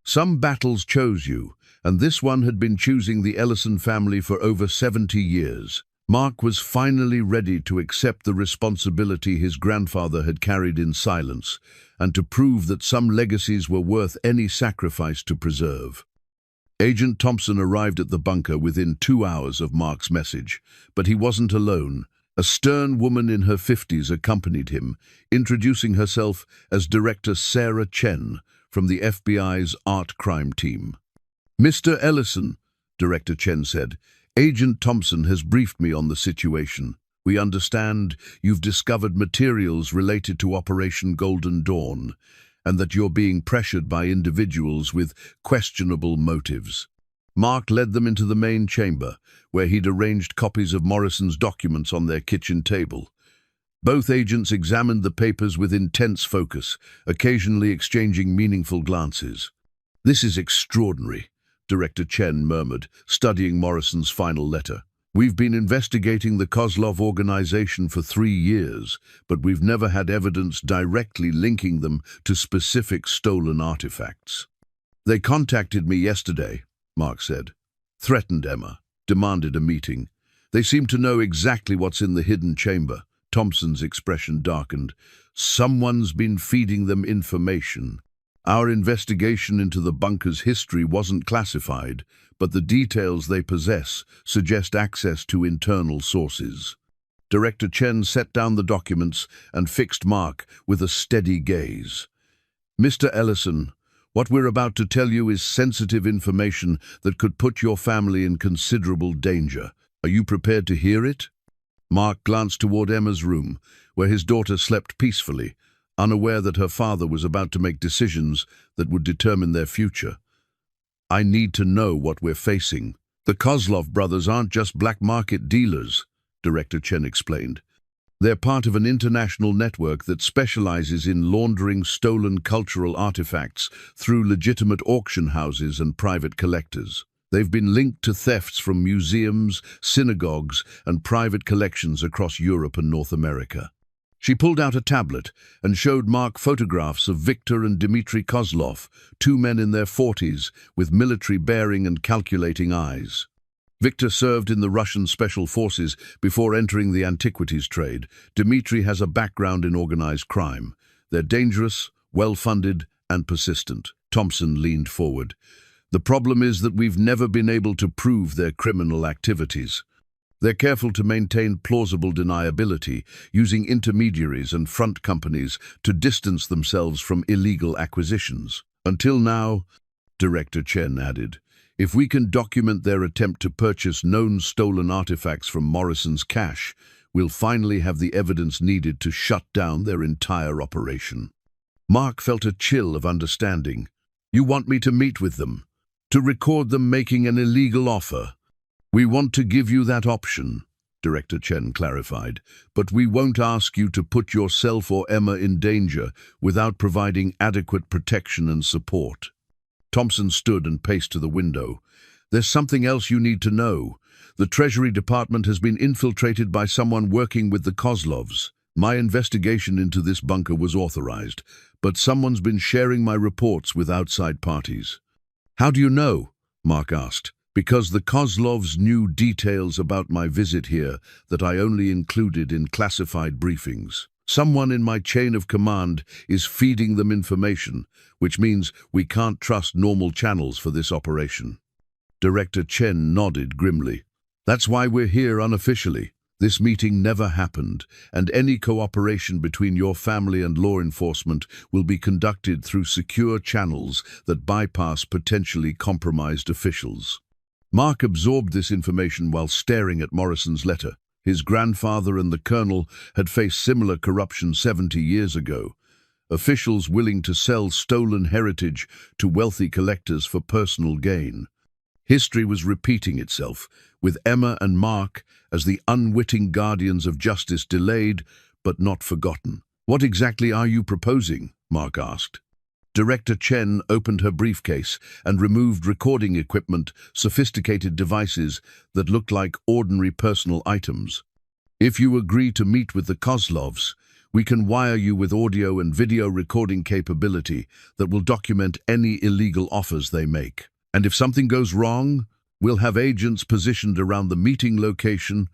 Some battles chose you, and this one had been choosing the Ellison family for over 70 years. Mark was finally ready to accept the responsibility his grandfather had carried in silence, and to prove that some legacies were worth any sacrifice to preserve. Agent Thompson arrived at the bunker within 2 hours of Mark's message, but he wasn't alone. A stern woman in her 50s accompanied him, introducing herself as Director Sarah Chen from the FBI's art crime team. "Mr. Ellison," Director Chen said, "Agent Thompson has briefed me on the situation. We understand you've discovered materials related to Operation Golden Dawn, and that you're being pressured by individuals with questionable motives." Mark led them into the main chamber, where he'd arranged copies of Morrison's documents on their kitchen table. Both agents examined the papers with intense focus, occasionally exchanging meaningful glances. "This is extraordinary," Director Chen murmured, studying Morrison's final letter. "We've been investigating the Kozlov organization for 3 years, but we've never had evidence directly linking them to specific stolen artifacts." "They contacted me yesterday," Mark said. "Threatened Emma, demanded a meeting. They seem to know exactly what's in the hidden chamber." Thompson's expression darkened. "Someone's been feeding them information. Our investigation into the bunker's history wasn't classified, but the details they possess suggest access to internal sources." Director Chen set down the documents and fixed Mark with a steady gaze. "Mr. Ellison, what we're about to tell you is sensitive information that could put your family in considerable danger. Are you prepared to hear it?" Mark glanced toward Emma's room, where his daughter slept peacefully, unaware that her father was about to make decisions that would determine their future. "I need to know what we're facing. The Kozlov brothers aren't just black market dealers," Director Chen explained. "They're part of an international network that specializes in laundering stolen cultural artifacts through legitimate auction houses and private collectors. They've been linked to thefts from museums, synagogues, and private collections across Europe and North America." She pulled out a tablet and showed Mark photographs of Viktor and Dmitry Kozlov, 2 men in their 40s with military bearing and calculating eyes. Viktor served in the Russian Special Forces before entering the antiquities trade. Dmitry has a background in organized crime. They're dangerous, well-funded, and persistent. Thompson leaned forward. "The problem is that we've never been able to prove their criminal activities. They're careful to maintain plausible deniability, using intermediaries and front companies to distance themselves from illegal acquisitions. Until now," Director Chen added, "if we can document their attempt to purchase known stolen artifacts from Morrison's cache, we'll finally have the evidence needed to shut down their entire operation." Mark felt a chill of understanding. "You want me to meet with them? To record them making an illegal offer?" "We want to give you that option," Director Chen clarified, "but we won't ask you to put yourself or Emma in danger without providing adequate protection and support." Thompson stood and paced to the window. "There's something else you need to know. The Treasury Department has been infiltrated by someone working with the Kozlovs. My investigation into this bunker was authorized, but someone's been sharing my reports with outside parties." "How do you know?" Mark asked. "Because the Kozlovs knew details about my visit here that I only included in classified briefings. Someone in my chain of command is feeding them information, which means we can't trust normal channels for this operation." Director Chen nodded grimly. "That's why we're here unofficially. This meeting never happened, and any cooperation between your family and law enforcement will be conducted through secure channels that bypass potentially compromised officials." Mark absorbed this information while staring at Morrison's letter. His grandfather and the colonel had faced similar corruption 70 years ago. Officials willing to sell stolen heritage to wealthy collectors for personal gain. History was repeating itself, with Emma and Mark as the unwitting guardians of justice, delayed but not forgotten. "What exactly are you proposing?" Mark asked. Director Chen opened her briefcase and removed recording equipment, sophisticated devices that looked like ordinary personal items. "If you agree to meet with the Kozlovs, We can wire you with audio and video recording capability that will document any illegal offers they make. And if something goes wrong, we'll have agents positioned around the meeting location,"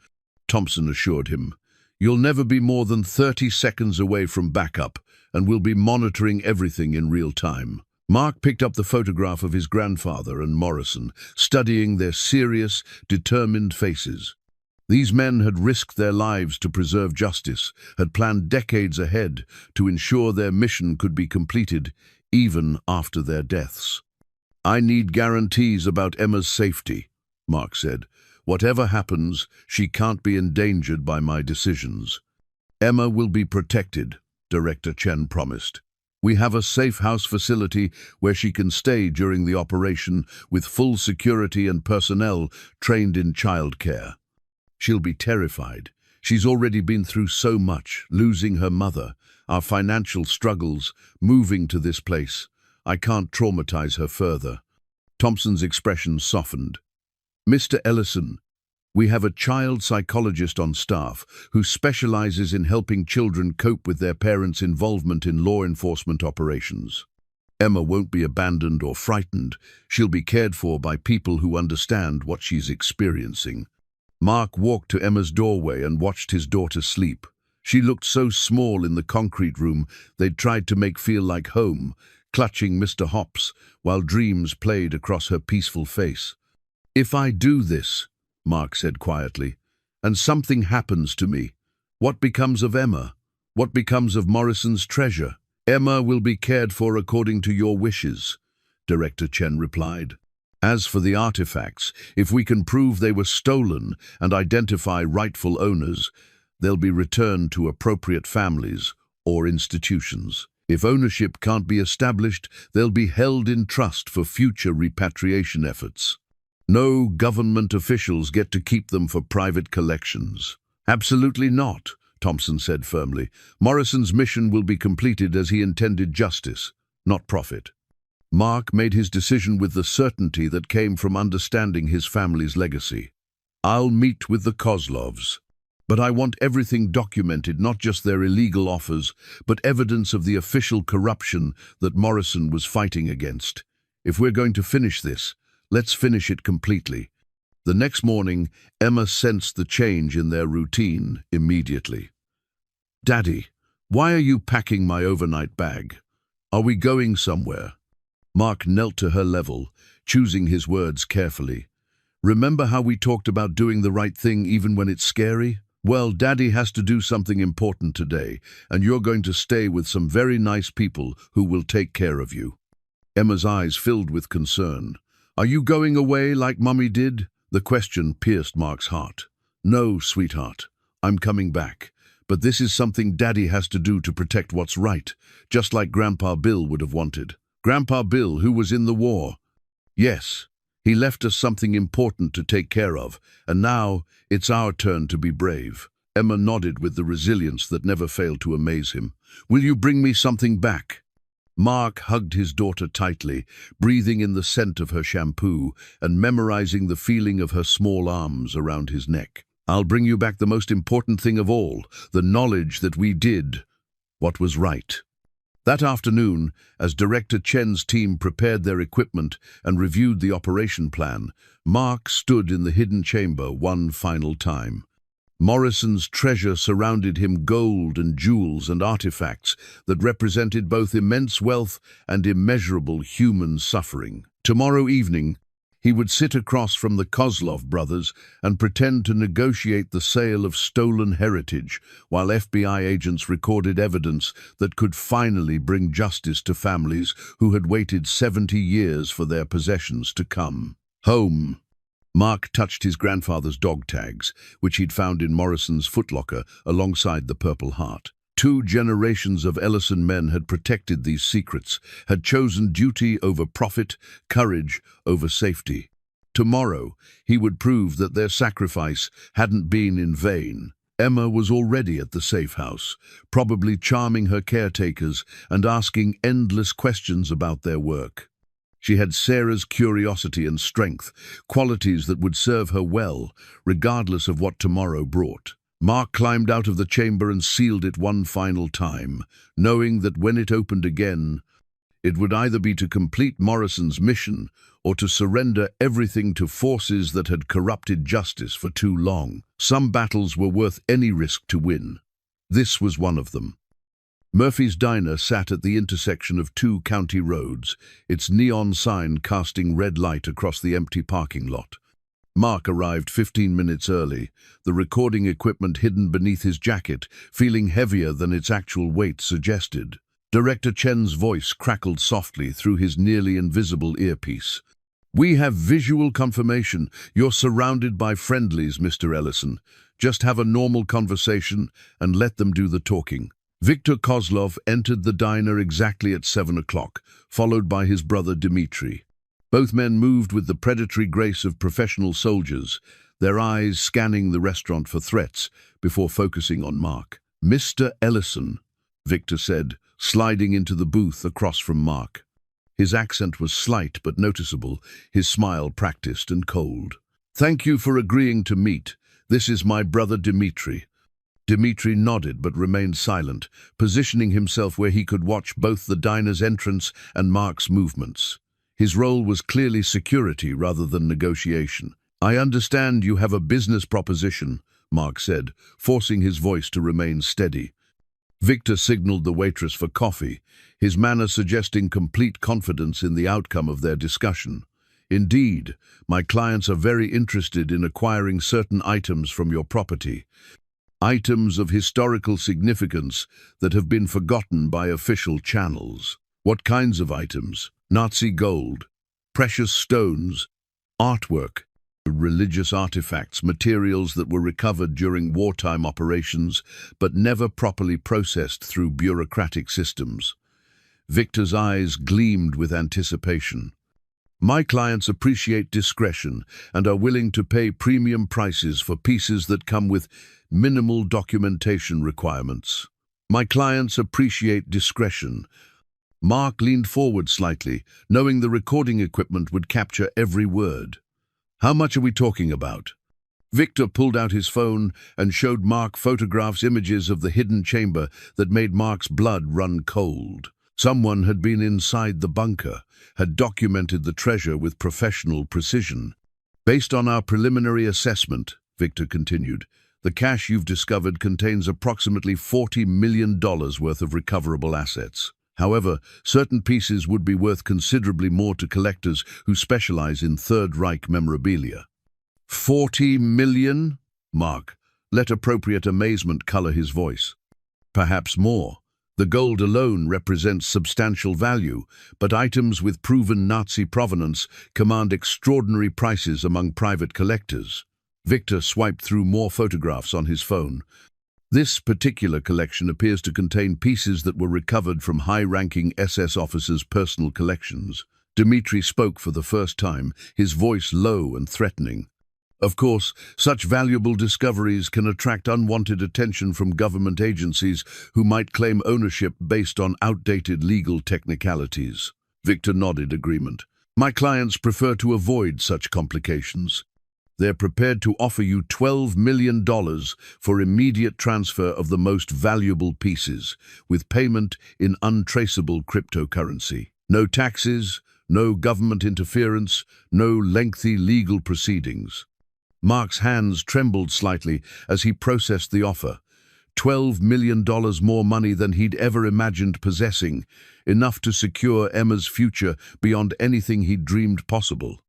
Thompson assured him. "You'll never be more than 30 seconds away from backup, and we'll be monitoring everything in real time." Mark picked up the photograph of his grandfather and Morrison, studying their serious, determined faces. These men had risked their lives to preserve justice, had planned decades ahead to ensure their mission could be completed even after their deaths. "I need guarantees about Emma's safety," Mark said. "Whatever happens, she can't be endangered by my decisions." "Emma will be protected," Director Chen promised. "We have a safe house facility where she can stay during the operation with full security and personnel trained in childcare. She'll be terrified. She's already been through so much, losing her mother, our financial struggles, moving to this place. I can't traumatize her further." Thompson's expression softened. "Mr. Ellison, we have a child psychologist on staff who specializes in helping children cope with their parents' involvement in law enforcement operations. Emma won't be abandoned or frightened. She'll be cared for by people who understand what she's experiencing." Mark walked to Emma's doorway and watched his daughter sleep. She looked so small in the concrete room they'd tried to make feel like home, clutching Mr. Hops while dreams played across her peaceful face. "If I do this," Mark said quietly, "and something happens to me, what becomes of Emma? What becomes of Morrison's treasure?" "Emma will be cared for according to your wishes," Director Chen replied. "As for the artifacts, if we can prove they were stolen and identify rightful owners, they'll be returned to appropriate families or institutions. If ownership can't be established, they'll be held in trust for future repatriation efforts. No government officials get to keep them for private collections." "Absolutely not," Thompson said firmly. "Morrison's mission will be completed as he intended: justice, not profit." Mark made his decision with the certainty that came from understanding his family's legacy. "I'll meet with the Kozlovs, but I want everything documented, not just their illegal offers, but evidence of the official corruption that Morrison was fighting against. If we're going to finish this, let's finish it completely." The next morning, Emma sensed the change in their routine immediately. "Daddy, why are you packing my overnight bag? Are we going somewhere?" Mark knelt to her level, choosing his words carefully. "Remember how we talked about doing the right thing even when it's scary? Well, Daddy has to do something important today, and you're going to stay with some very nice people who will take care of you." Emma's eyes filled with concern. "Are you going away like Mummy did?" The question pierced Mark's heart. "No, sweetheart, I'm coming back. But this is something Daddy has to do to protect what's right, just like Grandpa Bill would have wanted." "Grandpa Bill, who was in the war?" "Yes, he left us something important to take care of, and now it's our turn to be brave." Emma nodded with the resilience that never failed to amaze him. "Will you bring me something back?" Mark hugged his daughter tightly, breathing in the scent of her shampoo and memorizing the feeling of her small arms around his neck. "I'll bring you back the most important thing of all, the knowledge that we did what was right." That afternoon, as Director Chen's team prepared their equipment and reviewed the operation plan, Mark stood in the hidden chamber one final time. Morrison's treasure surrounded him, gold and jewels and artifacts that represented both immense wealth and immeasurable human suffering. Tomorrow evening, he would sit across from the Kozlov brothers and pretend to negotiate the sale of stolen heritage, while FBI agents recorded evidence that could finally bring justice to families who had waited 70 years for their possessions to come. Home. Mark touched his grandfather's dog tags, which he'd found in Morrison's footlocker alongside the Purple Heart. 2 generations of Ellison men had protected these secrets, had chosen duty over profit, courage over safety. Tomorrow, he would prove that their sacrifice hadn't been in vain. Emma was already at the safe house, probably charming her caretakers and asking endless questions about their work. She had Sarah's curiosity and strength, qualities that would serve her well, regardless of what tomorrow brought. Mark climbed out of the chamber and sealed it one final time, knowing that when it opened again, it would either be to complete Morrison's mission or to surrender everything to forces that had corrupted justice for too long. Some battles were worth any risk to win. This was one of them. Murphy's Diner sat at the intersection of two county roads, its neon sign casting red light across the empty parking lot. Mark arrived 15 minutes early, the recording equipment hidden beneath his jacket, feeling heavier than its actual weight suggested. Director Chen's voice crackled softly through his nearly invisible earpiece. "We have visual confirmation. You're surrounded by friendlies, Mr. Ellison. Just have a normal conversation and let them do the talking." Viktor Kozlov entered the diner exactly at 7 o'clock, followed by his brother Dmitri. Both men moved with the predatory grace of professional soldiers, their eyes scanning the restaurant for threats before focusing on Mark. "Mr. Ellison," Viktor said, sliding into the booth across from Mark. His accent was slight but noticeable, his smile practiced and cold. "Thank you for agreeing to meet. This is my brother Dmitri." Dmitri nodded but remained silent, positioning himself where he could watch both the diner's entrance and Mark's movements. His role was clearly security rather than negotiation. "I understand you have a business proposition," Mark said, forcing his voice to remain steady. Viktor signaled the waitress for coffee, his manner suggesting complete confidence in the outcome of their discussion. "Indeed, my clients are very interested in acquiring certain items from your property. Items of historical significance that have been forgotten by official channels." "What kinds of items?" "Nazi gold, precious stones, artwork, religious artifacts, materials that were recovered during wartime operations but never properly processed through bureaucratic systems." Viktor's eyes gleamed with anticipation. "My clients appreciate discretion and are willing to pay premium prices for pieces that come with minimal documentation requirements." "My clients appreciate discretion." Mark leaned forward slightly, knowing the recording equipment would capture every word. "How much are we talking about?" Viktor pulled out his phone and showed Mark images of the hidden chamber that made Mark's blood run cold. Someone had been inside the bunker, had documented the treasure with professional precision. "Based on our preliminary assessment," Viktor continued, "the cache you've discovered contains approximately $40 million worth of recoverable assets. However, certain pieces would be worth considerably more to collectors who specialize in Third Reich memorabilia." "40 million?" Mark let appropriate amazement color his voice. "Perhaps more. The gold alone represents substantial value, but items with proven Nazi provenance command extraordinary prices among private collectors." Viktor swiped through more photographs on his phone. "This particular collection appears to contain pieces that were recovered from high-ranking SS officers' personal collections." Dmitri spoke for the first time, his voice low and threatening. "Of course, such valuable discoveries can attract unwanted attention from government agencies who might claim ownership based on outdated legal technicalities." Viktor nodded agreement. "My clients prefer to avoid such complications. They're prepared to offer you $12 million for immediate transfer of the most valuable pieces, with payment in untraceable cryptocurrency. No taxes, no government interference, no lengthy legal proceedings." Mark's hands trembled slightly as he processed the offer. $12 million more money than he'd ever imagined possessing, enough to secure Emma's future beyond anything he'd dreamed possible.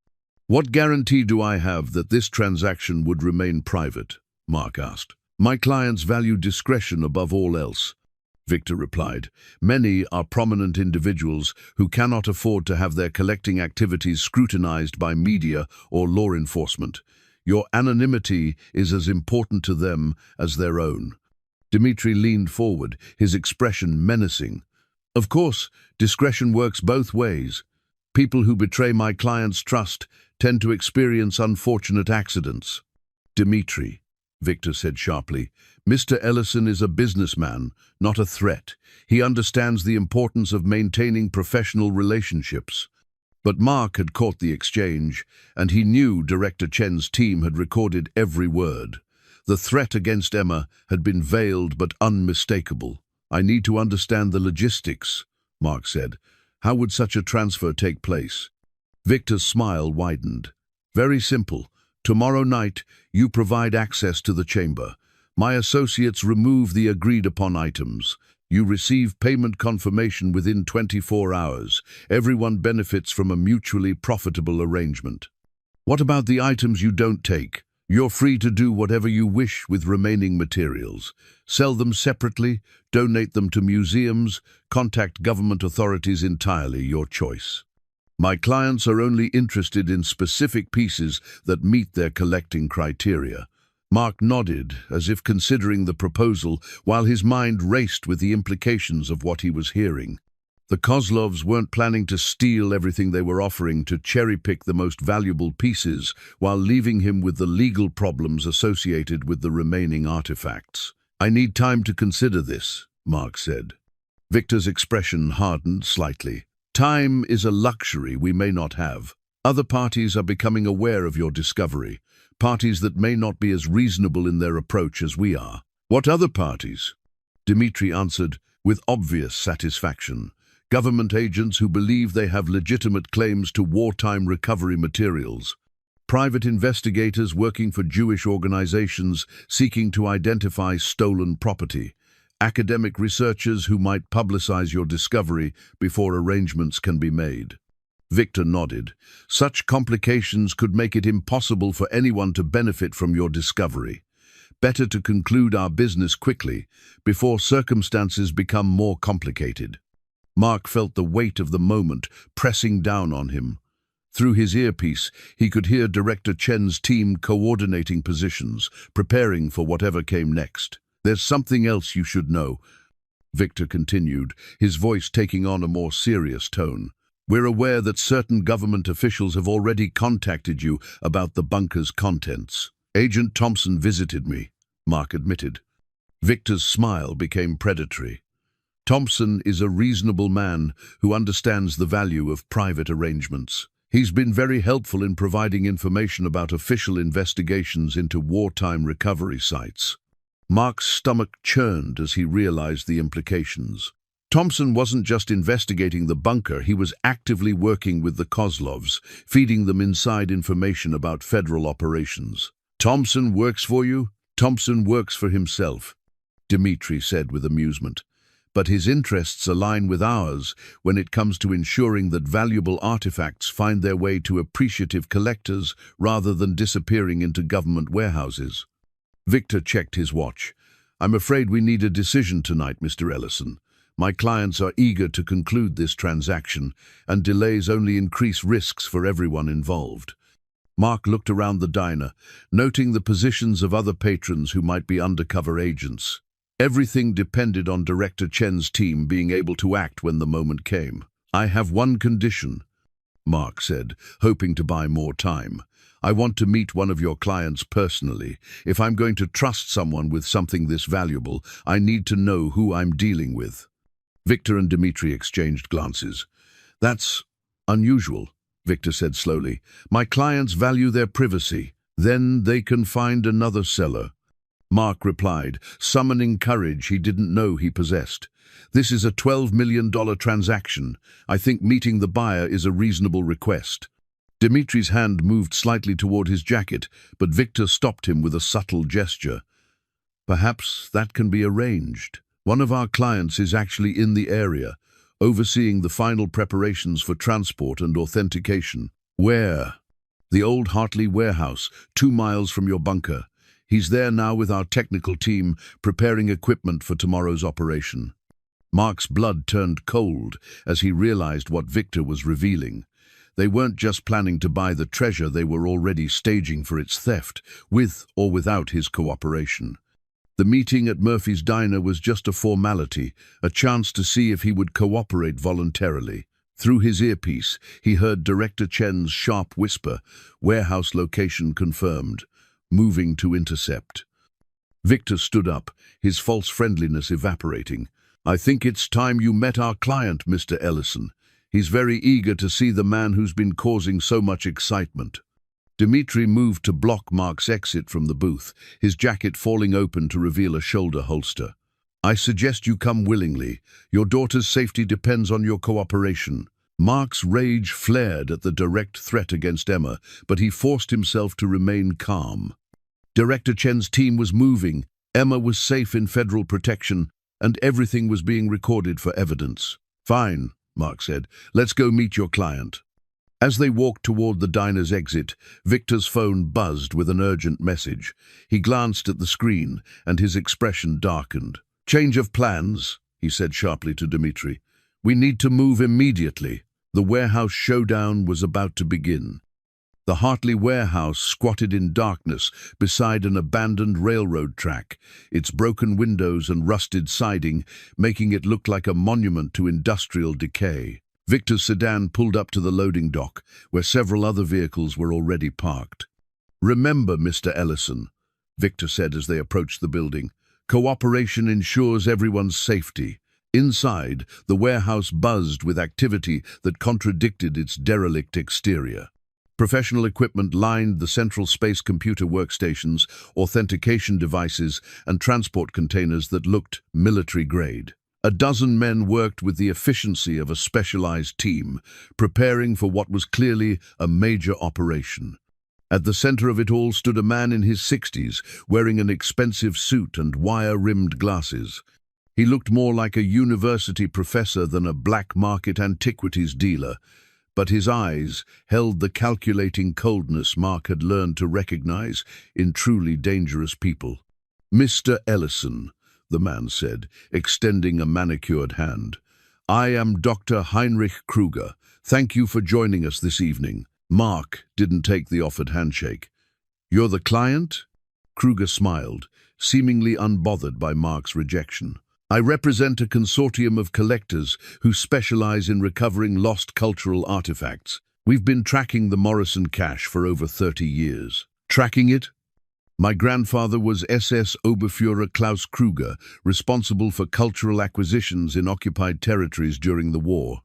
"What guarantee do I have that this transaction would remain private?" Mark asked. "My clients value discretion above all else," Viktor replied. "Many are prominent individuals who cannot afford to have their collecting activities scrutinized by media or law enforcement. Your anonymity is as important to them as their own." Dmitri leaned forward, his expression menacing. "Of course, discretion works both ways. People who betray my clients' trust tend to experience unfortunate accidents." "Dmitri," Viktor said sharply, "Mr. Ellison is a businessman, not a threat. He understands the importance of maintaining professional relationships." But Mark had caught the exchange, and he knew Director Chen's team had recorded every word. The threat against Emma had been veiled but unmistakable. "I need to understand the logistics," Mark said. "How would such a transfer take place?" Victor's smile widened. "Very simple. Tomorrow night, you provide access to the chamber. My associates remove the agreed-upon items. You receive payment confirmation within 24 hours. Everyone benefits from a mutually profitable arrangement." "What about the items you don't take?" "You're free to do whatever you wish with remaining materials. Sell them separately, donate them to museums, contact government authorities entirely, your choice. My clients are only interested in specific pieces that meet their collecting criteria." Mark nodded, as if considering the proposal, while his mind raced with the implications of what he was hearing. The Kozlovs weren't planning to steal everything they were offering, to cherry-pick the most valuable pieces, while leaving him with the legal problems associated with the remaining artifacts. "I need time to consider this," Mark said. Victor's expression hardened slightly. "Time is a luxury we may not have. Other parties are becoming aware of your discovery, parties that may not be as reasonable in their approach as we are." "What other parties?" Dmitri answered with obvious satisfaction. "Government agents who believe they have legitimate claims to wartime recovery materials. Private investigators working for Jewish organizations seeking to identify stolen property. Academic researchers who might publicize your discovery before arrangements can be made." Victor nodded. "Such complications could make it impossible for anyone to benefit from your discovery. Better to conclude our business quickly, before circumstances become more complicated." Mark felt the weight of the moment pressing down on him. Through his earpiece, he could hear Director Chen's team coordinating positions, preparing for whatever came next. "There's something else you should know," Victor continued, his voice taking on a more serious tone. "We're aware that certain government officials have already contacted you about the bunker's contents." "Agent Thompson visited me," Mark admitted. Victor's smile became predatory. "Thompson is a reasonable man who understands the value of private arrangements. He's been very helpful in providing information about official investigations into wartime recovery sites." Mark's stomach churned as he realized the implications. Thompson wasn't just investigating the bunker, he was actively working with the Kozlovs, feeding them inside information about federal operations. "Thompson works for you?" "Thompson works for himself," Dmitri said with amusement. "But his interests align with ours when it comes to ensuring that valuable artifacts find their way to appreciative collectors rather than disappearing into government warehouses." Victor checked his watch. "I'm afraid we need a decision tonight, Mr. Ellison. My clients are eager to conclude this transaction, and delays only increase risks for everyone involved." Mark looked around the diner, noting the positions of other patrons who might be undercover agents. Everything depended on Director Chen's team being able to act when the moment came. "I have one condition," Mark said, hoping to buy more time. "I want to meet one of your clients personally. If I'm going to trust someone with something this valuable, I need to know who I'm dealing with." Victor and Dmitri exchanged glances. "That's unusual," Victor said slowly. "My clients value their privacy. Then they can find another seller." Mark replied, summoning courage he didn't know he possessed. "This is a $12 million transaction. I think meeting the buyer is a reasonable request." Dmitri's hand moved slightly toward his jacket, but Victor stopped him with a subtle gesture. "Perhaps that can be arranged. One of our clients is actually in the area, overseeing the final preparations for transport and authentication." "Where?" "The old Hartley warehouse, 2 miles from your bunker. He's there now with our technical team, preparing equipment for tomorrow's operation." Mark's blood turned cold as he realized what Victor was revealing. They weren't just planning to buy the treasure, they were already staging for its theft, with or without his cooperation. The meeting at Murphy's Diner was just a formality, a chance to see if he would cooperate voluntarily. Through his earpiece, he heard Director Chen's sharp whisper, "Warehouse location confirmed. Moving to intercept." Victor stood up, his false friendliness evaporating. "I think it's time you met our client, Mr. Ellison. He's very eager to see the man who's been causing so much excitement." Dmitri moved to block Mark's exit from the booth, his jacket falling open to reveal a shoulder holster. "I suggest you come willingly. Your daughter's safety depends on your cooperation." Mark's rage flared at the direct threat against Emma, but he forced himself to remain calm. Director Chen's team was moving, Emma was safe in federal protection, and everything was being recorded for evidence. "Fine," Mark said. "Let's go meet your client." As they walked toward the diner's exit, Victor's phone buzzed with an urgent message. He glanced at the screen, and his expression darkened. "Change of plans," he said sharply to Dmitri. "We need to move immediately." The warehouse showdown was about to begin. The Hartley warehouse squatted in darkness beside an abandoned railroad track, its broken windows and rusted siding making it look like a monument to industrial decay. Victor's sedan pulled up to the loading dock, where several other vehicles were already parked. "Remember, Mr. Ellison," Victor said as they approached the building, "cooperation ensures everyone's safety." Inside, the warehouse buzzed with activity that contradicted its derelict exterior. Professional equipment lined the central space, computer workstations, authentication devices, and transport containers that looked military-grade. A dozen men worked with the efficiency of a specialized team, preparing for what was clearly a major operation. At the center of it all stood a man in his 60s, wearing an expensive suit and wire-rimmed glasses. He looked more like a university professor than a black market antiquities dealer, but his eyes held the calculating coldness Mark had learned to recognize in truly dangerous people. "Mr. Ellison," the man said, extending a manicured hand. "I am Dr. Heinrich Kruger. Thank you for joining us this evening." Mark didn't take the offered handshake. "You're the client?" Kruger smiled, seemingly unbothered by Mark's rejection. "I represent a consortium of collectors who specialize in recovering lost cultural artifacts. We've been tracking the Morrison cache for over 30 years. Tracking it? My grandfather was SS Oberfuhrer Klaus Kruger, responsible for cultural acquisitions in occupied territories during the war.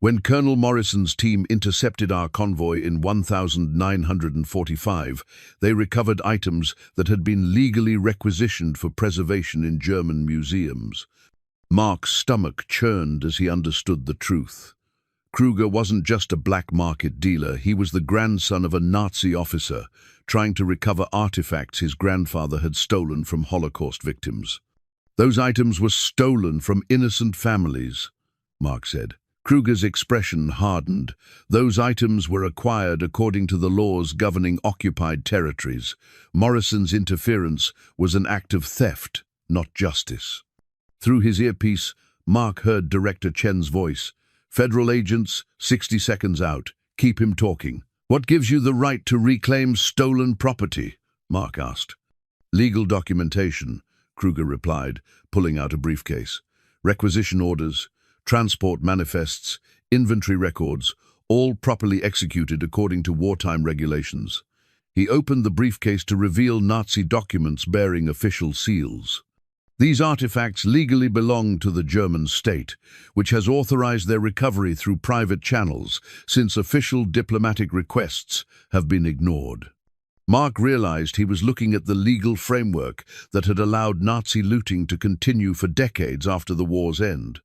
When Colonel Morrison's team intercepted our convoy in 1945, they recovered items that had been legally requisitioned for preservation in German museums." Mark's stomach churned as he understood the truth. Kruger wasn't just a black market dealer, he was the grandson of a Nazi officer, trying to recover artifacts his grandfather had stolen from Holocaust victims. "Those items were stolen from innocent families," Mark said. Kruger's expression hardened. "Those items were acquired according to the laws governing occupied territories. Morrison's interference was an act of theft, not justice." Through his earpiece, Mark heard Director Chen's voice. "Federal agents, 60 seconds out. Keep him talking." "What gives you the right to reclaim stolen property?" Mark asked. "Legal documentation," Kruger replied, pulling out a briefcase. "Requisition orders, transport manifests, inventory records, all properly executed according to wartime regulations." He opened the briefcase to reveal Nazi documents bearing official seals. "These artifacts legally belong to the German state, which has authorized their recovery through private channels, since official diplomatic requests have been ignored." Mark realized he was looking at the legal framework that had allowed Nazi looting to continue for decades after the war's end.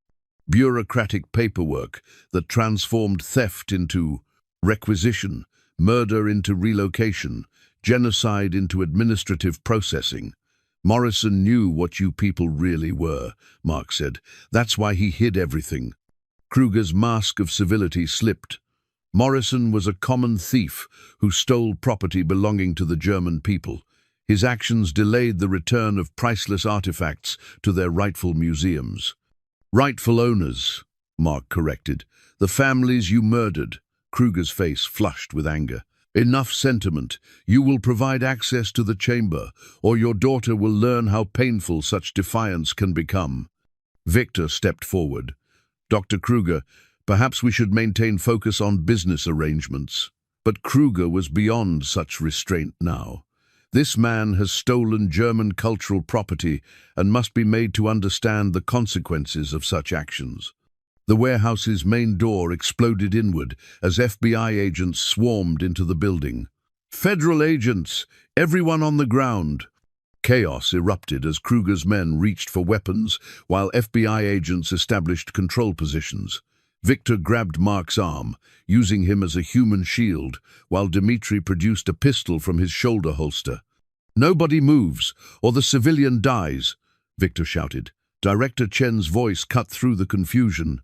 Bureaucratic paperwork that transformed theft into requisition, murder into relocation, genocide into administrative processing. "Morrison knew what you people really were," Mark said. "That's why he hid everything." Kruger's mask of civility slipped. Morrison was a common thief who stole property belonging to the German people. His actions delayed the return of priceless artifacts to their rightful museums. "Rightful owners," Mark corrected. "The families you murdered." Kruger's face flushed with anger. "Enough sentiment. You will provide access to the chamber, or your daughter will learn how painful such defiance can become." Victor stepped forward. "Dr. Kruger, perhaps we should maintain focus on business arrangements." But Kruger was beyond such restraint now. This man has stolen German cultural property and must be made to understand the consequences of such actions. The warehouse's main door exploded inward as FBI agents swarmed into the building. Federal agents! Everyone on the ground! Chaos erupted as Kruger's men reached for weapons, while FBI agents established control positions. Victor grabbed Mark's arm, using him as a human shield, while Dmitri produced a pistol from his shoulder holster. "Nobody moves, or the civilian dies," Victor shouted. Director Chen's voice cut through the confusion.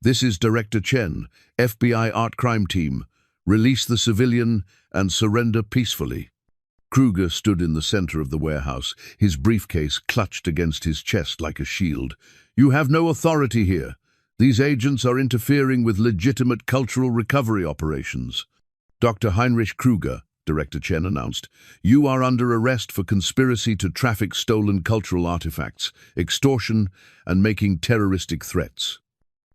"This is Director Chen, FBI Art Crime Team. Release the civilian and surrender peacefully." Kruger stood in the center of the warehouse, his briefcase clutched against his chest like a shield. "You have no authority here. These agents are interfering with legitimate cultural recovery operations." "Dr. Heinrich Kruger," Director Chen announced, "you are under arrest for conspiracy to traffic stolen cultural artifacts, extortion, and making terroristic threats."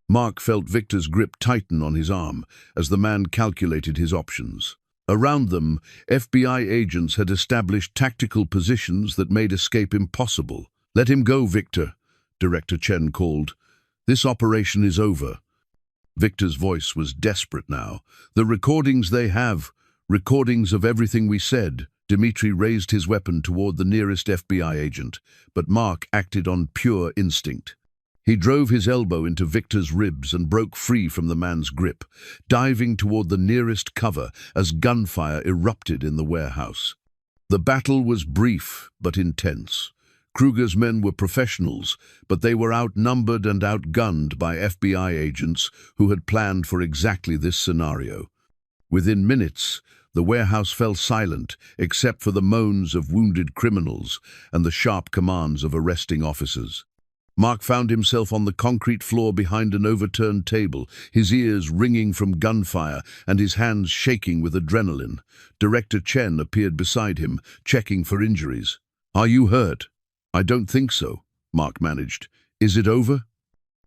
Mark felt Victor's grip tighten on his arm as the man calculated his options. Around them, FBI agents had established tactical positions that made escape impossible. "Let him go, Victor," Director Chen called. "This operation is over." Victor's voice was desperate now. "The recordings they have, recordings of everything we said." Dmitri raised his weapon toward the nearest FBI agent, but Mark acted on pure instinct. He drove his elbow into Victor's ribs and broke free from the man's grip, diving toward the nearest cover as gunfire erupted in the warehouse. The battle was brief but intense. Kruger's men were professionals, but they were outnumbered and outgunned by FBI agents who had planned for exactly this scenario. Within minutes, the warehouse fell silent except for the moans of wounded criminals and the sharp commands of arresting officers. Mark found himself on the concrete floor behind an overturned table, his ears ringing from gunfire and his hands shaking with adrenaline. Director Chen appeared beside him, checking for injuries. "Are you hurt?" "I don't think so," Mark managed. "Is it over?"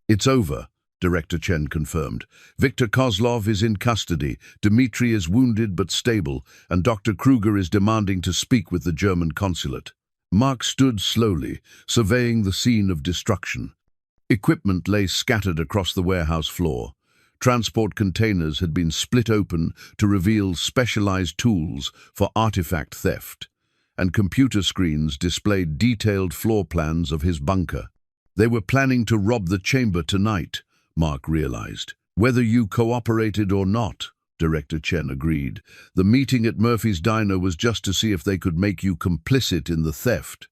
"It's over," Director Chen confirmed. "Viktor Kozlov is in custody, Dmitri is wounded but stable, and Dr. Kruger is demanding to speak with the German consulate." Mark stood slowly, surveying the scene of destruction. Equipment lay scattered across the warehouse floor. Transport containers had been split open to reveal specialized tools for artifact theft, and computer screens displayed detailed floor plans of his bunker. They were planning to rob the chamber tonight, Mark realized. "Whether you cooperated or not," Director Chen agreed. "The meeting at Murphy's Diner was just to see if they could make you complicit in the theft."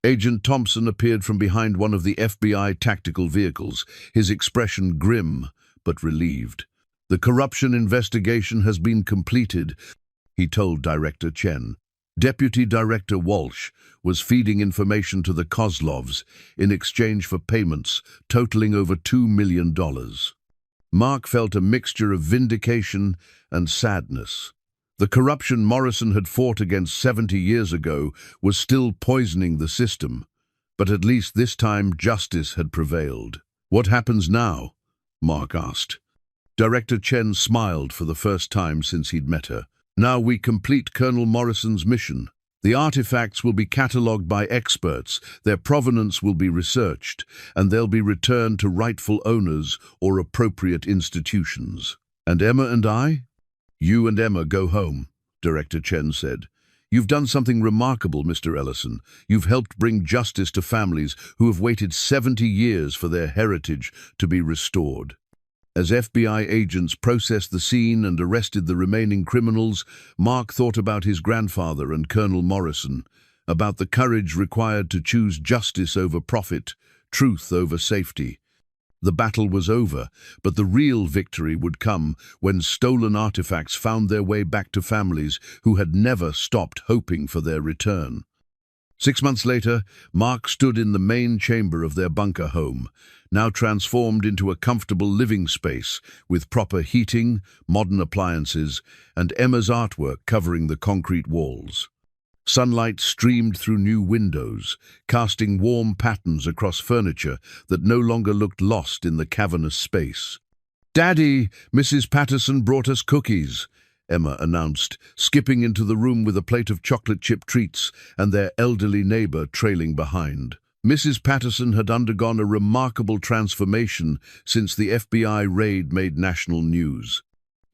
Agent Thompson appeared from behind one of the FBI tactical vehicles, his expression grim but relieved. "The corruption investigation has been completed," he told Director Chen. Deputy Director Walsh was feeding information to the Kozlovs in exchange for payments totaling over $2 million. Mark felt a mixture of vindication and sadness. The corruption Morrison had fought against 70 years ago was still poisoning the system, but at least this time justice had prevailed. "What happens now?" Mark asked. Director Chen smiled for the first time since he'd met her. "Now we complete Colonel Morrison's mission. The artifacts will be catalogued by experts, their provenance will be researched, and they'll be returned to rightful owners or appropriate institutions. And Emma and I?" "You and Emma go home," Director Chen said. "You've done something remarkable, Mr. Ellison. You've helped bring justice to families who have waited 70 years for their heritage to be restored." As FBI agents processed the scene and arrested the remaining criminals, Mark thought about his grandfather and Colonel Morrison, about the courage required to choose justice over profit, truth over safety. The battle was over, but the real victory would come when stolen artifacts found their way back to families who had never stopped hoping for their return. 6 months later, Mark stood in the main chamber of their bunker home, now transformed into a comfortable living space with proper heating, modern appliances, and Emma's artwork covering the concrete walls. Sunlight streamed through new windows, casting warm patterns across furniture that no longer looked lost in the cavernous space. "Daddy, Mrs. Patterson brought us cookies," Emma announced, skipping into the room with a plate of chocolate chip treats and their elderly neighbor trailing behind. Mrs. Patterson had undergone a remarkable transformation since the FBI raid made national news.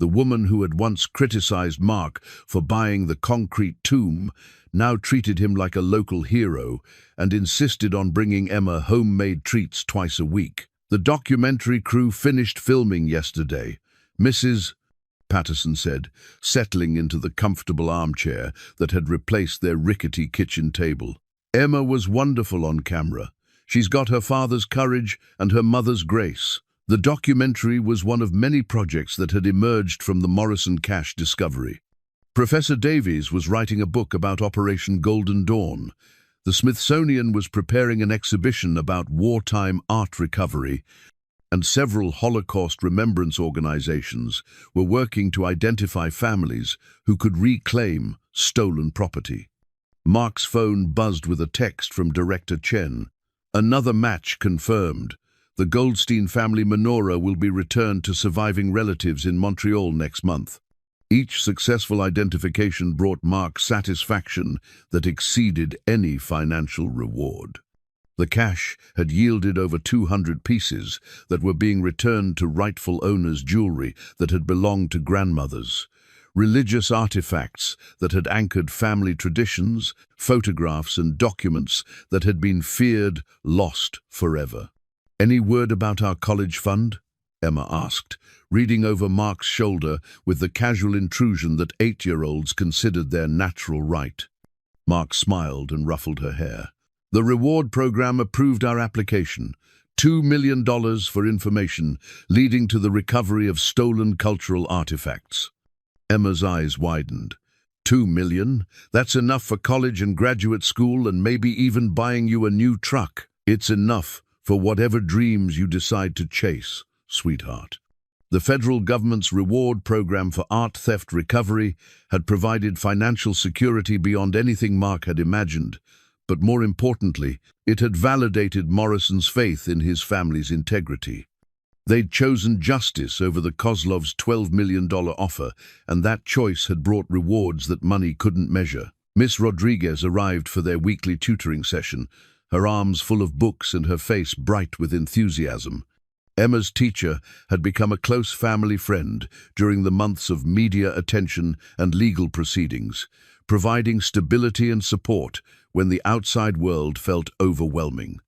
The woman who had once criticized Mark for buying the concrete tomb now treated him like a local hero and insisted on bringing Emma homemade treats twice a week. The documentary crew finished filming yesterday. Mrs. Patterson said, settling into the comfortable armchair that had replaced their rickety kitchen table. Emma was wonderful on camera. She's got her father's courage and her mother's grace. The documentary was one of many projects that had emerged from the Morrison cache discovery. Professor Davies was writing a book about Operation Golden Dawn. The Smithsonian was preparing an exhibition about wartime art recovery, and several Holocaust remembrance organizations were working to identify families who could reclaim stolen property. Mark's phone buzzed with a text from Director Chen. Another match confirmed. The Goldstein family menorah will be returned to surviving relatives in Montreal next month. Each successful identification brought Mark satisfaction that exceeded any financial reward. The cache had yielded over 200 pieces that were being returned to rightful owners' jewelry that had belonged to grandmothers, religious artifacts that had anchored family traditions, photographs and documents that had been feared lost forever. "Any word about our college fund?" Emma asked, reading over Mark's shoulder with the casual intrusion that 8-year-olds considered their natural right. Mark smiled and ruffled her hair. "The reward program approved our application. $2 million for information, leading to the recovery of stolen cultural artifacts." Emma's eyes widened. $2 million? That's enough for college and graduate school and maybe even buying you a new truck. It's enough for whatever dreams you decide to chase, sweetheart. The federal government's reward program for art theft recovery had provided financial security beyond anything Mark had imagined, but more importantly, it had validated Morrison's faith in his family's integrity. They'd chosen justice over the Kozlov's $12 million offer, and that choice had brought rewards that money couldn't measure. Miss Rodriguez arrived for their weekly tutoring session, her arms full of books and her face bright with enthusiasm. Emma's teacher had become a close family friend during the months of media attention and legal proceedings, providing stability and support when the outside world felt overwhelming.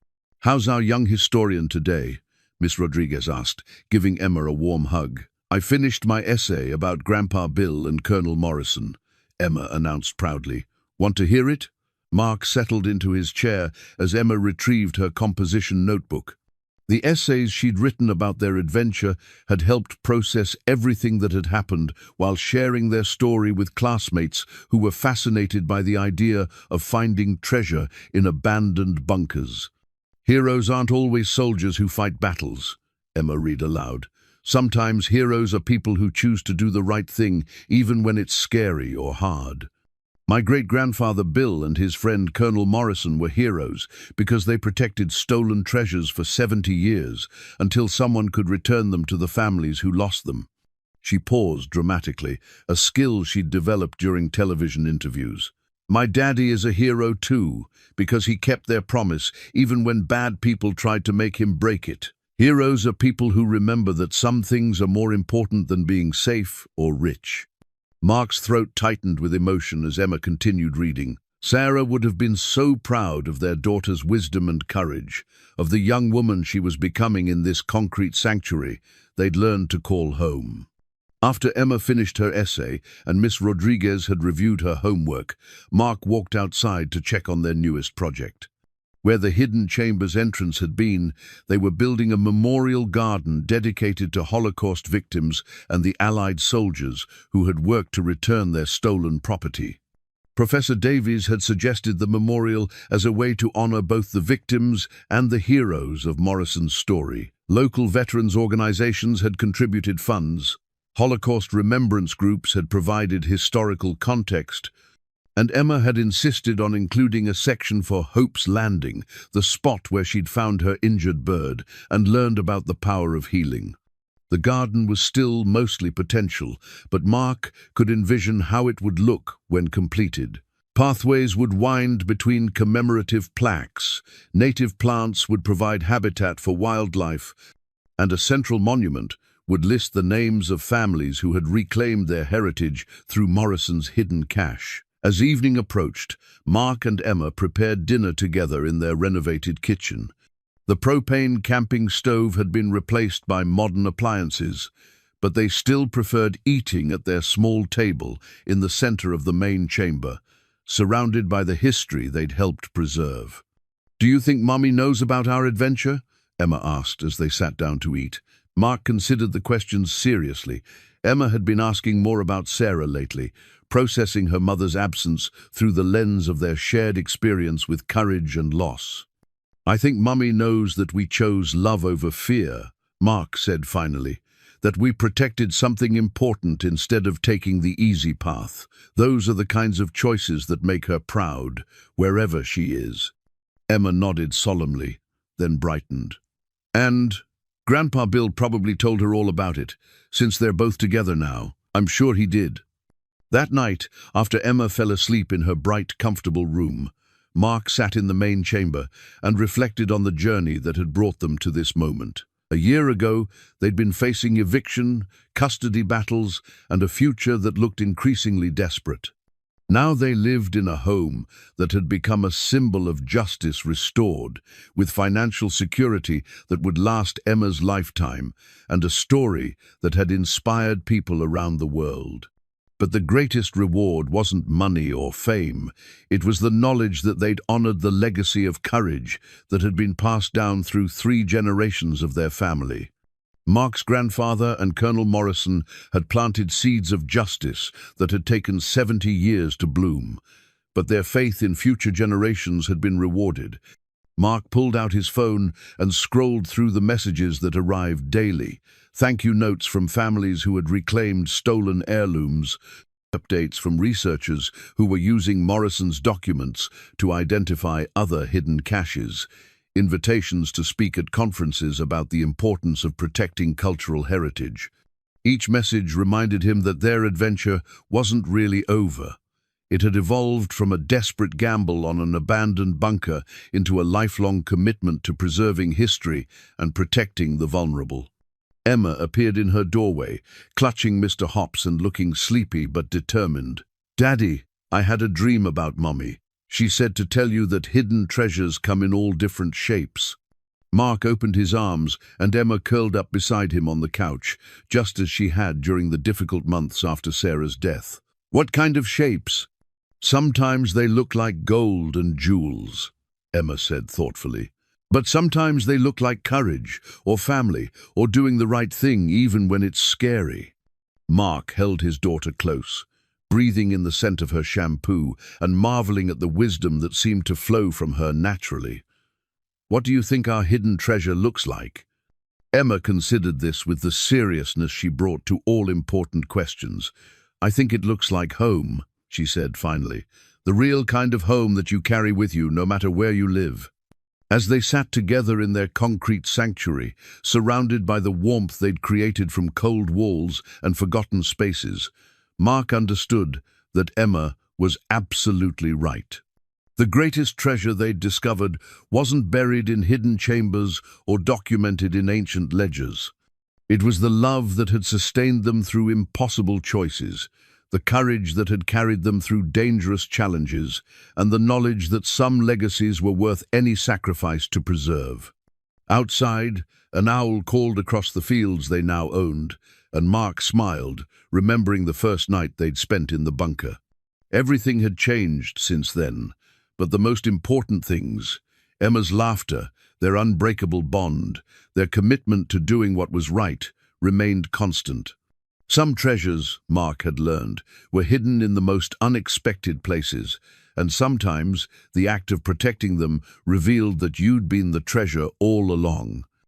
"How's our young historian today?" Miss Rodriguez asked, giving Emma a warm hug. "I finished my essay about Grandpa Bill and Colonel Morrison," Emma announced proudly. "Want to hear it?" Mark settled into his chair as Emma retrieved her composition notebook. The essays she'd written about their adventure had helped process everything that had happened while sharing their story with classmates who were fascinated by the idea of finding treasure in abandoned bunkers. "Heroes aren't always soldiers who fight battles," Emma read aloud. "Sometimes heroes are people who choose to do the right thing even when it's scary or hard. My great-grandfather Bill and his friend Colonel Morrison were heroes because they protected stolen treasures for 70 years until someone could return them to the families who lost them." She paused dramatically, a skill she'd developed during television interviews. "My daddy is a hero too, because he kept their promise even when bad people tried to make him break it. Heroes are people who remember that some things are more important than being safe or rich." Mark's throat tightened with emotion as Emma continued reading. Sarah would have been so proud of their daughter's wisdom and courage, of the young woman she was becoming in this concrete sanctuary they'd learned to call home. After Emma finished her essay and Miss Rodriguez had reviewed her homework, Mark walked outside to check on their newest project. Where the hidden chamber's entrance had been, they were building a memorial garden dedicated to Holocaust victims and the Allied soldiers who had worked to return their stolen property. Professor Davies had suggested the memorial as a way to honor both the victims and the heroes of Morrison's story. Local veterans organizations had contributed funds. Holocaust remembrance groups had provided historical context, and Emma had insisted on including a section for Hope's Landing, the spot where she'd found her injured bird and learned about the power of healing. The garden was still mostly potential, but Mark could envision how it would look when completed. Pathways would wind between commemorative plaques, native plants would provide habitat for wildlife, and a central monument would list the names of families who had reclaimed their heritage through Morrison's hidden cache. As evening approached, Mark and Emma prepared dinner together in their renovated kitchen. The propane camping stove had been replaced by modern appliances, but they still preferred eating at their small table in the center of the main chamber, surrounded by the history they'd helped preserve. "Do you think Mummy knows about our adventure?" Emma asked as they sat down to eat. Mark considered the questions seriously. Emma had been asking more about Sarah lately, processing her mother's absence through the lens of their shared experience with courage and loss. "I think Mummy knows that we chose love over fear," Mark said finally, "that we protected something important instead of taking the easy path. Those are the kinds of choices that make her proud, wherever she is." Emma nodded solemnly, then brightened. "And Grandpa Bill probably told her all about it, since they're both together now. I'm sure he did." That night, after Emma fell asleep in her bright, comfortable room, Mark sat in the main chamber and reflected on the journey that had brought them to this moment. A year ago, they'd been facing eviction, custody battles, and a future that looked increasingly desperate. Now they lived in a home that had become a symbol of justice restored, with financial security that would last Emma's lifetime, and a story that had inspired people around the world. But the greatest reward wasn't money or fame. It was the knowledge that they'd honored the legacy of courage that had been passed down through 3 generations of their family. Mark's grandfather and Colonel Morrison had planted seeds of justice that had taken 70 years to bloom, but their faith in future generations had been rewarded. Mark pulled out his phone and scrolled through the messages that arrived daily. Thank you notes from families who had reclaimed stolen heirlooms, updates from researchers who were using Morrison's documents to identify other hidden caches, invitations to speak at conferences about the importance of protecting cultural heritage. Each message reminded him that their adventure wasn't really over. It had evolved from a desperate gamble on an abandoned bunker into a lifelong commitment to preserving history and protecting the vulnerable. Emma appeared in her doorway, clutching Mr. Hops and looking sleepy but determined. "Daddy, I had a dream about Mummy. She said to tell you that hidden treasures come in all different shapes." Mark opened his arms and Emma curled up beside him on the couch, just as she had during the difficult months after Sarah's death. "What kind of shapes?" "Sometimes they look like gold and jewels," Emma said thoughtfully. "But sometimes they look like courage, or family, or doing the right thing even when it's scary." Mark held his daughter close, breathing in the scent of her shampoo and marveling at the wisdom that seemed to flow from her naturally. "What do you think our hidden treasure looks like?" Emma considered this with the seriousness she brought to all important questions. "I think it looks like home," she said finally. "The real kind of home that you carry with you no matter where you live." As they sat together in their concrete sanctuary, surrounded by the warmth they'd created from cold walls and forgotten spaces, Mark understood that Emma was absolutely right. The greatest treasure they'd discovered wasn't buried in hidden chambers or documented in ancient ledgers. It was the love that had sustained them through impossible choices, the courage that had carried them through dangerous challenges, and the knowledge that some legacies were worth any sacrifice to preserve. Outside, an owl called across the fields they now owned, and Mark smiled, remembering the first night they'd spent in the bunker. Everything had changed since then, but the most important things, Emma's laughter, their unbreakable bond, their commitment to doing what was right, remained constant. Some treasures, Mark had learned, were hidden in the most unexpected places, and sometimes the act of protecting them revealed that you'd been the treasure all along.